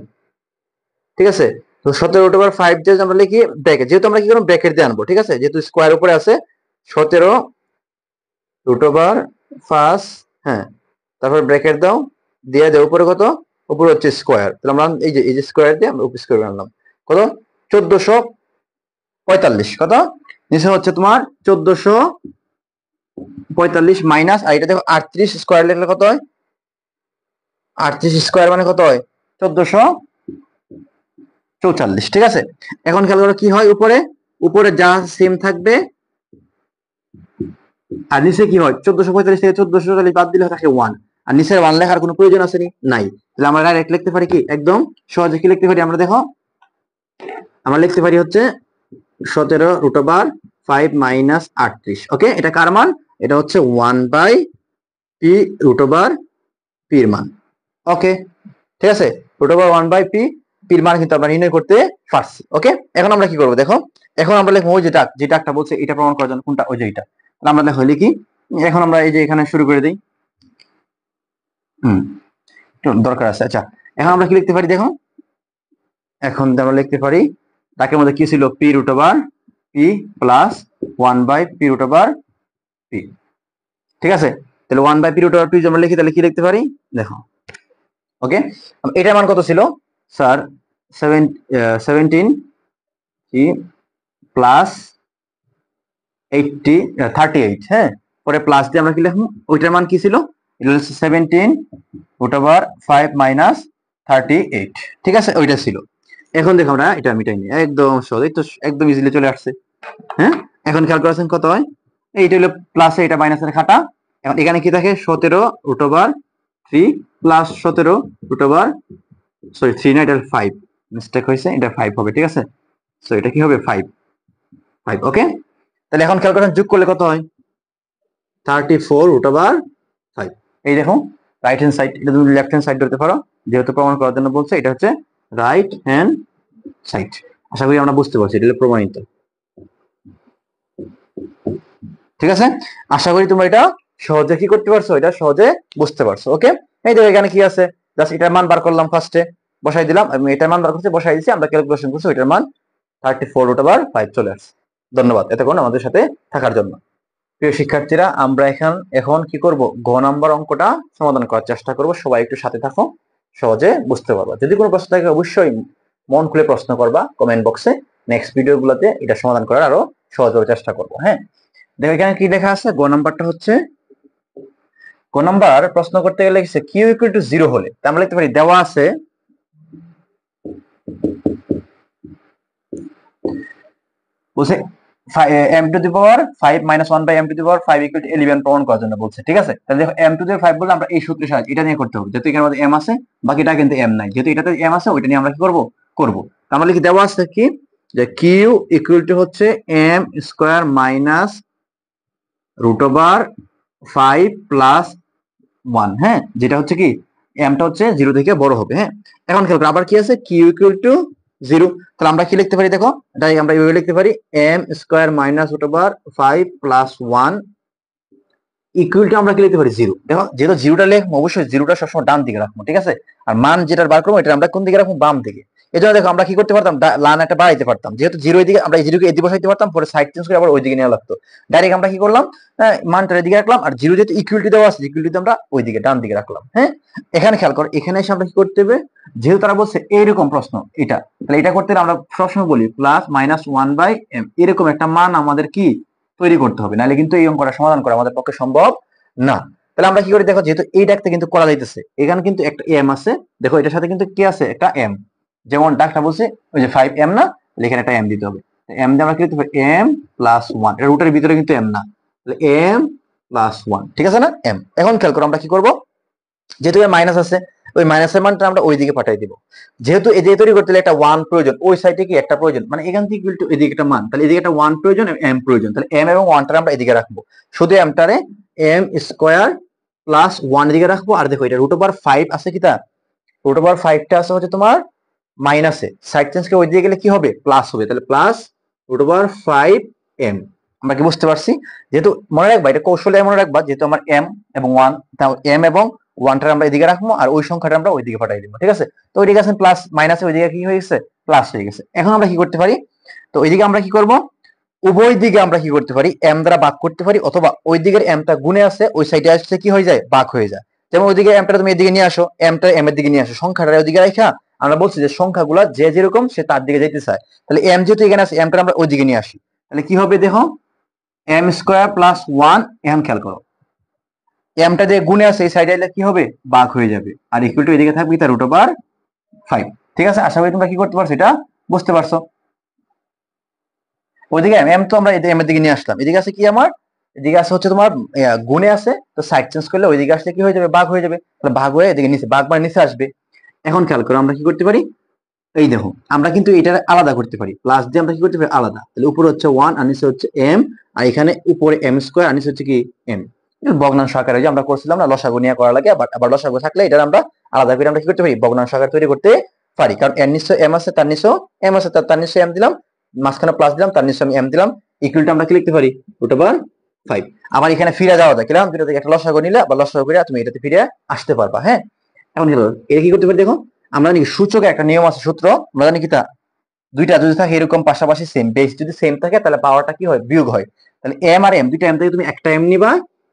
ঠিক আছে। তো 17 রুট ওভার 5 দিয়ে আমরা লিখি ব্র্যাকেট, যেহেতু আমরা কি করব ব্র্যাকেট দিয়ে আনবো, ঠিক আছে, যেহেতু স্কোয়ার উপরে আছে 17 রুট ওভার 5, হ্যাঁ, তারপর ব্র্যাকেট দাও, দিয়ে দাও উপরে কত, উপরে হচ্ছে স্কোয়ার, তাহলে আমরা এই যে স্কোয়ার দিয়ে আমরা উপরে স্কোয়ার আনলাম কত 1445, কত নিচে হচ্ছে তোমার 1445 মাইনাস, আর এটা দেখো 38 স্কয়ার লিখলে কত হয়? 38 স্কয়ার মানে কত হয়? 1444। ঠিক আছে, এখন খেয়াল করো কি হয়, উপরে উপরে যা সেম থাকবে আর নিচে কি হয়, 1445 থেকে 1444 বাদ দিলে থাকে 1, আর নিচের 1 লেখার কোনো প্রয়োজন আছে নি? নাই। তাহলে আমরা ডাইরেক্ট লিখতে পারি কি, একদম সহজে কি লিখতে পারি আমরা, দেখো আমরা লিখতে পারি হচ্ছে 17√5 মাইনাস 38। ওকে, এটা কার মান? এটা হচ্ছে 1/p√p এর মান। ওকে, ঠিক আছে, √1/p পির মান কিন্তু আমরা নির্ণয় করতে পারছি। ওকে, এখন আমরা কি করব দেখো, এখন আমরা লিখবো ওই যে ডাকটা বলছে এটা প্রমাণ করার জন্য, কোনটা, ওই যে এটা। তাহলে আমরা দেখো লিখি, এখন আমরা এই যে এখানে শুরু করে দিই। দরকার আছে। আচ্ছা, এখন আমরা কি লিখতে পারি দেখো, এখন আমরা লিখতে পারি ডাকের মধ্যে কি ছিল, p√p প্লাস 1/p√p। ঠিক আছে, তাহলে 1/p√p যদি আমরা লিখি তাহলে কি লিখতে পারি দেখো। ওকে, এটার মান কত ছিল স্যার? 17 প্লাস 38। হ্যাঁ, পরে প্লাস দিয়ে আমরা কি লিখবো, ওইটার মান কি ছিল? এটা হচ্ছে 17√5 মাইনাস 38। ঠিক আছে, ওইটা ছিল। এখন দেখো আমরা এটা মিটাই নি, একদম সহজ, এই তো একদম ইজিলি চলে আসছে। হ্যাঁ, এখন খেয়াল করেছেন কত হয়, এইটা হলো প্লাসে এটা মাইনাসের খাতা। এখন এখানে কি থাকে, 17√3 প্লাস 3 না, এটা 5 মিস্টেক হয়েছে, এটা 5 হবে। ঠিক আছে, সো এটা কি হবে, 5। ওকে, তাহলে এখন খেয়াল করেন যোগ করলে কত হয়, 34√5। এই দেখো রাইট হ্যান্ড সাইড, এটা তুমি লেফট হ্যান্ড সাইড ধরতে পারো, যেহেতু প্রমাণ করার জন্য বলছে, এটা হচ্ছে রাইট হ্যান্ড সাইড। আশা করি আমরা বুঝতে পারছি, এটা হলো প্রমাণিত। ঠিক আছে, আশা করি তোমরা এটা সহজে কি করতে পারছো, এটা সহজে বুঝতে পারছো। ওকে, এই দেখো এখানে কি আছে, জাস্ট এটার মান বার করলাম, ফার্স্টে বসাই দিলাম, আমি এটার মান বার করছি, বসাই দিয়েছি, আমরা ক্যালকুলেশন করছি, এটার মান 34√5 চলে আসছে। ধন্যবাদ এতক্ষণ আমাদের সাথে থাকার জন্য। প্রিয় শিক্ষার্থীরা, আমরা এখন কি করব, গ নাম্বার অঙ্কটা সমাধান করার চেষ্টা করব। সবাই একটু সাথে থাকো, সহজে বুঝতে পারবা। যদি কোনো প্রশ্ন থাকে অবশ্যই মন খুলে প্রশ্ন করবা কমেন্ট বক্সে। নেক্সট ভিডিওগুলোতে এটা সমাধান করার আরো সহজভাবে চেষ্টা করব। হ্যাঁ, দেখো এখানে কি লেখা আছে, গ নাম্বারটা হচ্ছে, গ নাম্বার প্রশ্ন করতে গেলে লিখছে কিউ ইকুয়াল টু 0 হলে, আমরা লিখতে পারি দেওয়া আছে বলছে m to the power 5 minus 1 by m to the power 5 equal to 11 প্রমাণ করার জন্য বলছে। ঠিক আছে, তাহলে দেখো m টু দি পাওয়ার 5 বললে আমরা এই সূত্রের সাহায্যে এটা নিয়ে করতে হবে, যেহেতু এখানে আমাদের m আছে, বাকিটা কিন্তু m নাই, যেহেতু এটাতে m আছে ওইটা নিয়ে আমরা কি করব। আমরা লিখি দেওয়া আছে কি, যে q ইকুয়াল টু হচ্ছে m স্কয়ার মাইনাস √5 প্লাস 1। হ্যাঁ, যেটা হচ্ছে কি m টা হচ্ছে 0 থেকে বড় হবে। হ্যাঁ, এখন খেয়াল করো আবার কি আছে, q ইকুয়াল টু 0। তাহলে আমরা কি লিখতে পারি দেখো, এটাই আমরা এইভাবে লিখতে পারি m square minus √5 plus 1 equal to আমরা কি লিখতে পারি 0। দেখো যেহেতু 0টা লিখবো, অবশ্যই 0টা সবসময় ডান দিকে রাখবো। ঠিক আছে, আর মান যেটা বার করবো এটা আমরা কোন দিকে রাখবো, বাম দিকে। এই জন্য দেখো আমরা কি করতে পারতাম, লাইন একটা বাড়াইতে পারতাম, যেহেতু 0 এদিকে, আমরা এই 0 কে এদিকে বসাইতে পারতাম, পরে সাইড চেঞ্জ করে আবার ওইদিকে নেওয়া লাগতো। ডাইরেক্ট আমরা কি করলাম, মানটা এদিকে রাখলাম, আর 0 যেহেতু ইকুয়ালিটি দেওয়া আছে, ইকুয়ালিটি আমরা ওইদিকে ডান দিকে রাখলাম। হ্যাঁ, এখানে খেয়াল করো, এখানে এসে আমরা কি করতে হবে, যেহেতু তারা বলছে এইরকম প্রশ্ন এটা, তাহলে এটা করতে আমরা সবসময় বলি প্লাস মাইনাস 1/m, এরকম একটা মান আমাদের কি তৈরি করতে হবে, নাহলে কিন্তু এই অঙ্কটা সমাধান করা আমাদের পক্ষে সম্ভব না। তাহলে আমরা কি করি দেখো, যেহেতু এই ডাকতে কিন্তু করা যাইতেছে, এখানে কিন্তু একটা m আছে, দেখো এটার সাথে কিন্তু কি আছে, একটা m, যেমন ডাকটা বলছে ওই যে 5m না, এখানে একটা m দিতে হবে। m দিয়ে আমরা কি লিখতে পারি, m প্লাস 1, এটা রুটের ভিতরে কিন্তু m না, তাহলে m প্লাস 1। ঠিক আছে না, m। এখন খেয়াল করো আমরা কি করব, যেহেতু মাইনাস আছে, ওই মাইনাসের মানটা আমরা ওইদিকে পাঠিয়ে দিব। যেহেতু এদিকে তৈরি করতে হলে একটা 1 প্রয়োজন, ওই সাইডে কি একটা প্রয়োজন, মানে এখান থেকে এদিকে একটা মান, তাহলে এদিকে একটা 1 প্রয়োজন, m প্রয়োজন, তাহলে m এবং 1টা আমরা এদিকে রাখবো, শুধু m টারে m স্কয়ার প্লাস 1 এদিকে রাখবো। আর দেখো এটা √5 আছে, কি তা √5টা আছে হচ্ছে তোমার মাইনাসে, সাইড চেঞ্জ করে ওই দিকে গেলে কি হবে, প্লাস হবে, তাহলে প্লাস √5m। আমরা কি বুঝতে পারছি, যেহেতু মনে রাখবা, এটা কৌশলে মনে রাখবা, যেহেতু আমার m এবং 1, তাও m এবং 1টা আমরা এদিকে রাখবো, আর ওই সংখ্যাটা আমরা ওইদিকে পাঠিয়ে দিব। ঠিক আছে, তো ওইদিকে আছে প্লাস, মাইনাসে ওইদিকে কি হয়ে গেছে, প্লাস হয়ে গেছে। এখন আমরা কি করতে পারি, তো ওইদিকে আমরা কি করব, উভয় দিকে আমরা কি করতে পারি, m দ্বারা ভাগ করতে পারি, অথবা ওই দিকের m টা গুণে আছে, ওই সাইডে আসছে কি হয়ে যায়, ভাগ হয়ে যায়। যেমন ওইদিকে m টা তুমি এদিকে নিয়ে আসো, m টা m এর দিকে নিয়ে আসো, সংখ্যাটা ওইদিকে রাখা, আমরা বলছি যে সংখ্যাগুলা যে যেরকম সে তার দিকে যেতে চায়, তাহলে m যেহেতু এখানে আছে, m টা আমরা ওইদিকে নিয়ে আসি, তাহলে কি হবে দেখো, M square plus one, M খেয়াল করো এমটা যে গুণে আছে এই সাইডে এলে কি হবে, ভাগ হয়ে যাবে, আর ইকুয়াল টু এদিকে থাকবে তার রুট ওভার 5। ঠিক আছে, আশা করি তোমরা কি করতে পারছো, এটা বুঝতে পারছো। ওইদিকে এম তো আমরা এম এর দিকে নিয়ে আসলাম, এদিকে আছে কি আমার, এদিকে আছে হচ্ছে তোমার গুণে আছে, তো সাইড চেঞ্জ করলে ওইদিকে আসলে কি হয়ে যাবে, ভাগ হয়ে যাবে, তাহলে ভাগ হয়ে এদিকে নিচে, ভাগ মানে নিচে আসবে। এখন খেয়াল করো আমরা কি করতে পারি, এই দেখো আমরা কিন্তু এটা আলাদা করতে পারি, প্লাস দিয়ে আমরা কি করতে পারি আলাদা, তাহলে উপরে হচ্ছে ওয়ান আর নিচে হচ্ছে এম, আর এখানে উপরে এম স্কোয়ার আর নিচে হচ্ছে কি এম। ভগ্নাংশ আকারে যে আমরা করছিলাম না লসাগু নিয়ে করা লাগে, আবার লসাগু থাকলে এটা আমরা আলাদা করে আমরা কি করতে পারি, ভগ্নাংশ আকার তৈরি করতে পারি, কারণ এর নিচে এম আছে, তার নিচেও এম আছে, তার নিচে এম দিলাম, মাঝখানে প্লাস দিলাম, তার নিচে আমি এম দিলাম, ইকুয়ালটা আমরা কি লিখতে পারি, রুট ওভার 5। আবার এখানে ফিরে যাওয়া যায়, কিলাম দুটো থেকে একটা লসাগু নিলে বা লসাগু করে তুমি এটাতে ফিরে আসতে পারবা। হ্যাঁ, এখন এটা কি করতে পারি দেখো, আমরা জানি সূচকে একটা নিয়ম আছে, সূত্র আমরা জানি কি, তা দুইটা যদি থাকে এরকম পাশাপাশি সেম, বেস যদি সেম থাকে তাহলে পাওয়ারটা কি হয়, বিয়োগ হয়। তাহলে এম আর এম, দুইটা এম থেকে তুমি একটা এম নিবা,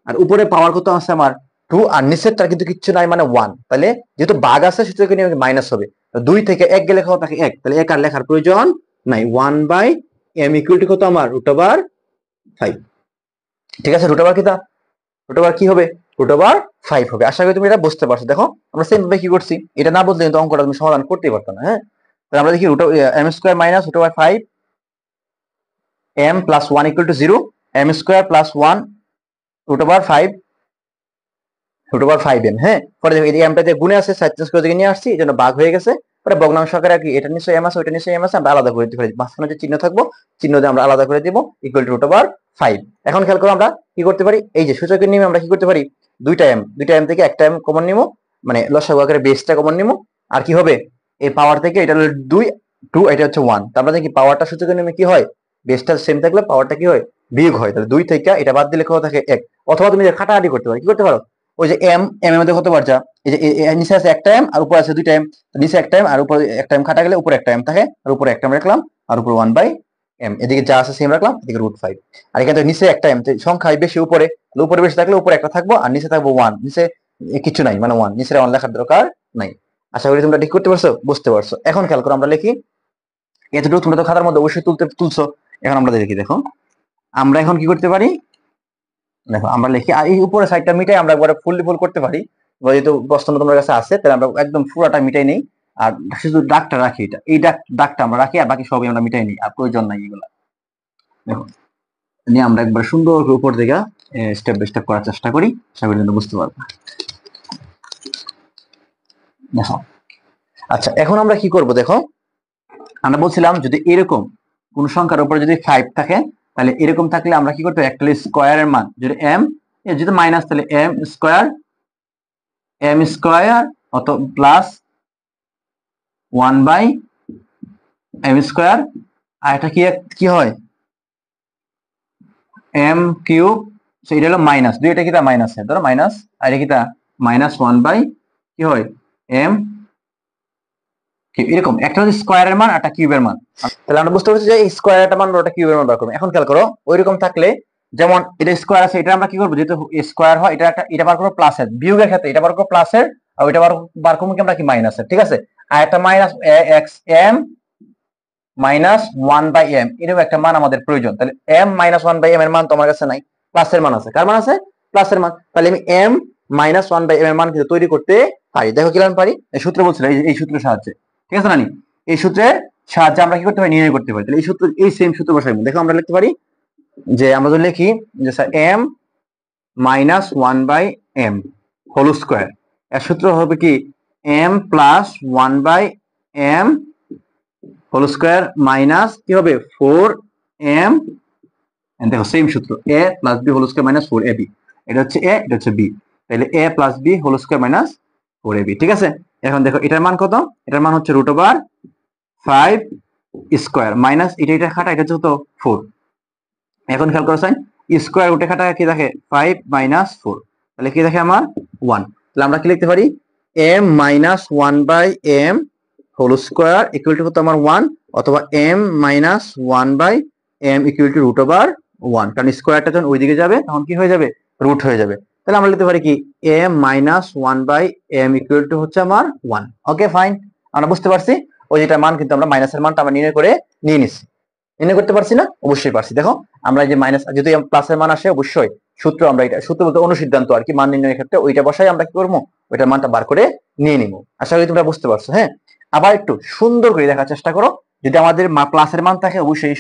আর উপরে পাওয়ার কত আছে আমার 2, আর নিচেরটা কিন্তু কিচ্ছু নাই মানে 1, তাহলে যেহেতু ভাগ আছে সূচকে নিয়মে মাইনাস হবে, 2 থেকে 1 গেলে কত থাকে 1, তাহলে 1 আর লেখার প্রয়োজন নাই, 1/m ইকুয়াল টু কত আমার রুট ওভার 5। ঠিক আছে, রুট ওভার রুট ওভার কি হবে, রুট ওভার 5 হবে। আশা করি তুমি এটা বুঝতে পারছো। দেখো আমরা সেম ভাবে কি করছি, এটা না বুঝলে কিন্তু অঙ্কটা তুমি সমাধান করতেই পারতো না। হ্যাঁ, তাহলে আমরা দেখি root M square minus root over 5 M plus 1 equal to 0, M square plus 1 root over 5 root over 5m। হ্যাঁ, পরে দেখো এই এমটা দিয়ে গুণে আছে, সাইড চেঞ্জ করে দিকে নিয়ে আসছি, এই জন্য ভাগ হয়ে গেছে। পরে ভগ্নাংশ আকারে কি, এটা নিশ্চয়ই এম আছে, ওইটা নিশ্চয়ই এম আছে, আমরা আলাদা করে দিতে পারি, মাঝখানে যে চিহ্ন থাকবো চিহ্ন দিয়ে আমরা আলাদা করে দিব, ইকুয়াল টু রুট ওভার 5। এখন খেয়াল করো আমরা কি করতে পারি, এই যে সূচকের নিয়মে আমরা কি করতে পারি, দুইটা এম থেকে একটা এম কমন নিব, মানে লসাগু আকারে বেসটা কমন নিব, আর কি হবে এই পাওয়ার থেকে এটা হলো 2, এটা হচ্ছে 1, তার মানে কি পাওয়ারটা সূচকের নিয়মে কি হয়, বেসটা সেম থাকলে পাওয়ারটা কি হয়, বিয়োগ হয়, তাহলে 2 থেকে এটা বাদ দিলে কত থাকে 1। অথবা তুমি যে কাটাকাটি করতে পারো, কি করতে পারো, ওই যে এম এম এর মধ্যে কত বার যা, এই যে নিচে আছে একটা এম আর উপরে আছে দুইটা এম, নিচে একটা এম আর উপরে একটা এম কাটা গেলে উপরে একটা এম থাকে, আর উপরে একটা এম রাখলাম, আর উপরে 1/m, এদিকে যা আছে সেম রাখলাম, এদিকে রুট 5। আর এখানে নিচে একটা এম, সংখ্যা বেশি উপরে, উপরে বেশি থাকলে উপরে একটা থাকবো আর নিচে থাকবো 1, নিচে কিছু নাই মানে 1, নিচে 1 লেখার দরকার নাই। আশা করি তোমরা ঠিক করতে পারছো, বুঝতে পারছো। এখন খেয়াল করো আমরা লিখি, এতটুকু তোমরা তো খাতার মধ্যে অবশ্যই তুলছো। এখন আমরা দেখি, দেখো আমরা এখন কি করতে পারি, দেখো আমরা লিখি, আর এই উপরে সাইডটা মিটাই আমরা একবারে ফুল করতে পারি, যেহেতু প্রশ্ন তোমার কাছে আছে, তাহলে আমরা একদম পুরাটা মিটাই নেই, আর শুধু দাগটা রাখি, এটা এই দাগটা আমরা রাখি, আর বাকি সবই আমরা মিটাই নিই, আর প্রয়োজন নাই এগুলা। দেখো নিয়ে আমরা একবার সুন্দর করে উপর দিকে স্টেপ বাই স্টেপ করার চেষ্টা করি, আশা করি তোমরা বুঝতে পারবে। দেখো আচ্ছা, এখন আমরা কি করব, দেখো আমরা বলছিলাম যদি এরকম কোন সংখ্যার উপরে যদি 5 থাকে, তাহলে এরকম থাকলে আমরা কি করতে, একটা স্কোয়ারের মান যদি এম, যদি মাইনাস তাহলে এম স্কোয়ার অত প্লাস 1/m স্কোয়ার, আর এটা কি হয় এম কিউব, এটা হলো মাইনাস 2, এটা কি তা মাইনাস, ধরো মাইনাস, আর এটা কি তা মাইনাস 1 কি হয় এম কিউব, এরকম একটা হচ্ছে স্কোয়ারের মান আর একটা কিউবের মান। তাহলে আমরা বুঝতে পারছি যে স্কোয়ার একটা মান ওটা কিউবের মান বার করব। এখন খেয়াল করো ওইরকম থাকলে, যেমন এটা স্কোয়ার আছে, এটা আমরা কি করবো, যেহেতু স্কোয়ার হয় এটা একটা, এটা বার করবো প্লাসের, বিয়োগের ক্ষেত্রে এটা বার করবো প্লাসের, আর ওইটা বার করবো কি আমরা কি মাইনাসের। ঠিক আছে, আর একটা minus x M minus 1/m, এরকম একটা মান আমাদের প্রয়োজন। তাহলে m মাইনাস 1/m এর মান তোমার কাছে নাই, প্লাসের মান আছে, কার মান আছে, প্লাসের মান, তাহলে আমি m মাইনাস 1/m এর মান কিন্তু তৈরি করতে পারি। দেখো কি আমি পারি, এই সূত্র বলছিল, এই সূত্রের সাহায্যে। ঠিক আছে নানি, এই সূত্রের সাহায্যে আমরা কি করতে পারি, নির্ণয় করতে পারি। তাহলে এই সূত্র, এই সেম সূত্র বসাইবো। দেখো আমরা লিখতে পারি যে, আমরা যদি লিখি যে sir m minus 1/m whole square, এর সূত্র হবে কি m plus 1/m whole square minus কি হবে 4m, দেখো সেম সূত্র, a plus b whole square minus 4ab, এটা হচ্ছে a, এটা হচ্ছে b, তাহলে a plus b whole square minus 4ab। ঠিক আছে, এখন দেখো এটার মান কত, এটার মান হচ্ছে রুট ওভার 5 স্কোয়ার মাইনাস এটা খাটা, এটা হচ্ছে কত 4। এখন খেয়াল করো সাইন, স্কোয়ার উঠে খাটা কি দেখে 5 মাইনাস 4, তাহলে কি দেখে আমার 1। তাহলে আমরা কি লিখতে পারি, m minus 1/m whole square equal to কত আমার 1, অথবা m minus 1/m equal to root over 1, কারণ স্কোয়ারটা যখন ওইদিকে যাবে তখন কি হয়ে যাবে, রুট হয়ে যাবে। তাহলে আমরা লিখতে পারি কি m minus 1/m equal two হচ্ছে আমার 1। ওকে ফাইন, আমরা বুঝতে পারছি, ওই যেটা মান কিন্তু আমরা মাইনাসের মানটা আমরা নির্ণয় করে নিয়ে নিচ্ছি। নির্ণয় করতে পারছি না? অবশ্যই পারছি। দেখো আমরা যে মাইনাস যদি প্লাসের মান আসে অবশ্যই সূত্র আমরা এটা সূত্র বলতে অনুসিদ্ধান্ত আর কি মান নির্ণয়ের ক্ষেত্রে ওইটা বসাই আমরা কি করবো ওইটার মানটা বার করে নিয়ে নিব। আশা করি তোমরা বুঝতে পারছো। হ্যাঁ, আবার একটু সুন্দর করে দেখার চেষ্টা করো। যদি আমাদের প্লাসের মান থাকে অবশ্যই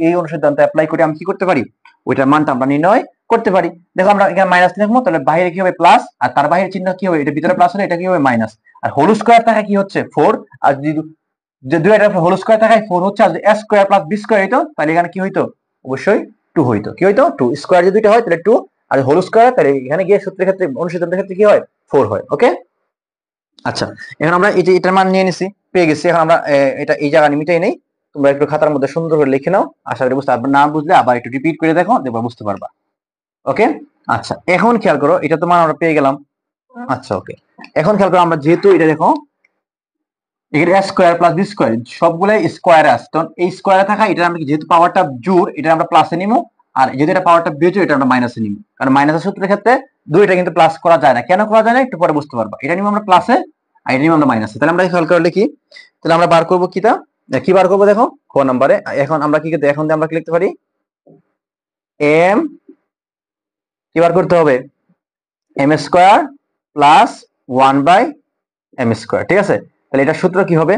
এই অনুসিদ্ধান্ত অ্যাপ্লাই করে আমি কি করতে পারি ওইটার মানটা আমরা নির্ণয় করতে পারি। দেখো আমরা এখানে মাইনাস লিখবো, তাহলে বাইরে কি হবে প্লাস, আর তার বাইরে চিহ্ন কি হবে, এটা ভিতরে প্লাস হলে এটা কি হবে মাইনাস, আর হোল স্কয়ার থাকে কি হচ্ছে 4, আর যদি যে দুইটার হোল স্কয়ার থাকে 4 হচ্ছে, আর a square plus b square হইতো তাহলে এখানে কি হইতো অবশ্যই 2 হইতো। কি হইতো 2 স্কয়ার যদি দুইটা হয় তাহলে 2, আর হোল স্কয়ার তাহলে এখানে গিয়ে সূত্রের ক্ষেত্রে অনুসিদ্ধান্তের ক্ষেত্রে কি হয় 4 হয়। ওকে, আচ্ছা এখন আমরা এই যে এটার মান নিয়ে নিছি, পেয়ে গেছি। এখন আমরা এটা এই জায়গা মিটাই নেই, তোমরা একটু খাতার মধ্যে সুন্দর করে লিখে নাও। আশা করি বুঝতে পারবে, না বুঝলে আবার একটু রিপিট করে দেখো, দেখবা বুঝতে পারবা। ওকে, আচ্ছা এখন খেয়াল করো এটা তো মান আমরা পেয়ে গেলাম। আচ্ছা ওকে, এখন খেয়াল করো আমরা যেহেতু এটা দেখো এখানে a square plus b square সবগুলাই স্কয়ারে আছে, তখন এই স্কয়ারে থাকা এটা আমরা যেহেতু পাওয়ারটা জোড় এটা আমরা প্লাসে নিব, আর যেহেতু এটা পাওয়ারটা বিজোড় এটা আমরা মাইনাসে নিব। কারণ মাইনাসের সূত্রের ক্ষেত্রে দুইটা কিন্তু প্লাস করা যায় না। কেন করা যায় না একটু পরে বুঝতে পারবা। এটা নিব আমরা প্লাসে আর এটা নিব আমরা মাইনাসে। তাহলে আমরা খেয়াল করে লিখি, তাহলে আমরা বার করব কিটা, কি বার করব দেখো ক নম্বরে। এখন আমরা কি করতে, এখন আমরা কি লিখতে পারি m, কি বার করতে হবে m square plus 1/m square. ঠিক আছে, তাহলে এটা সূত্র কি হবে,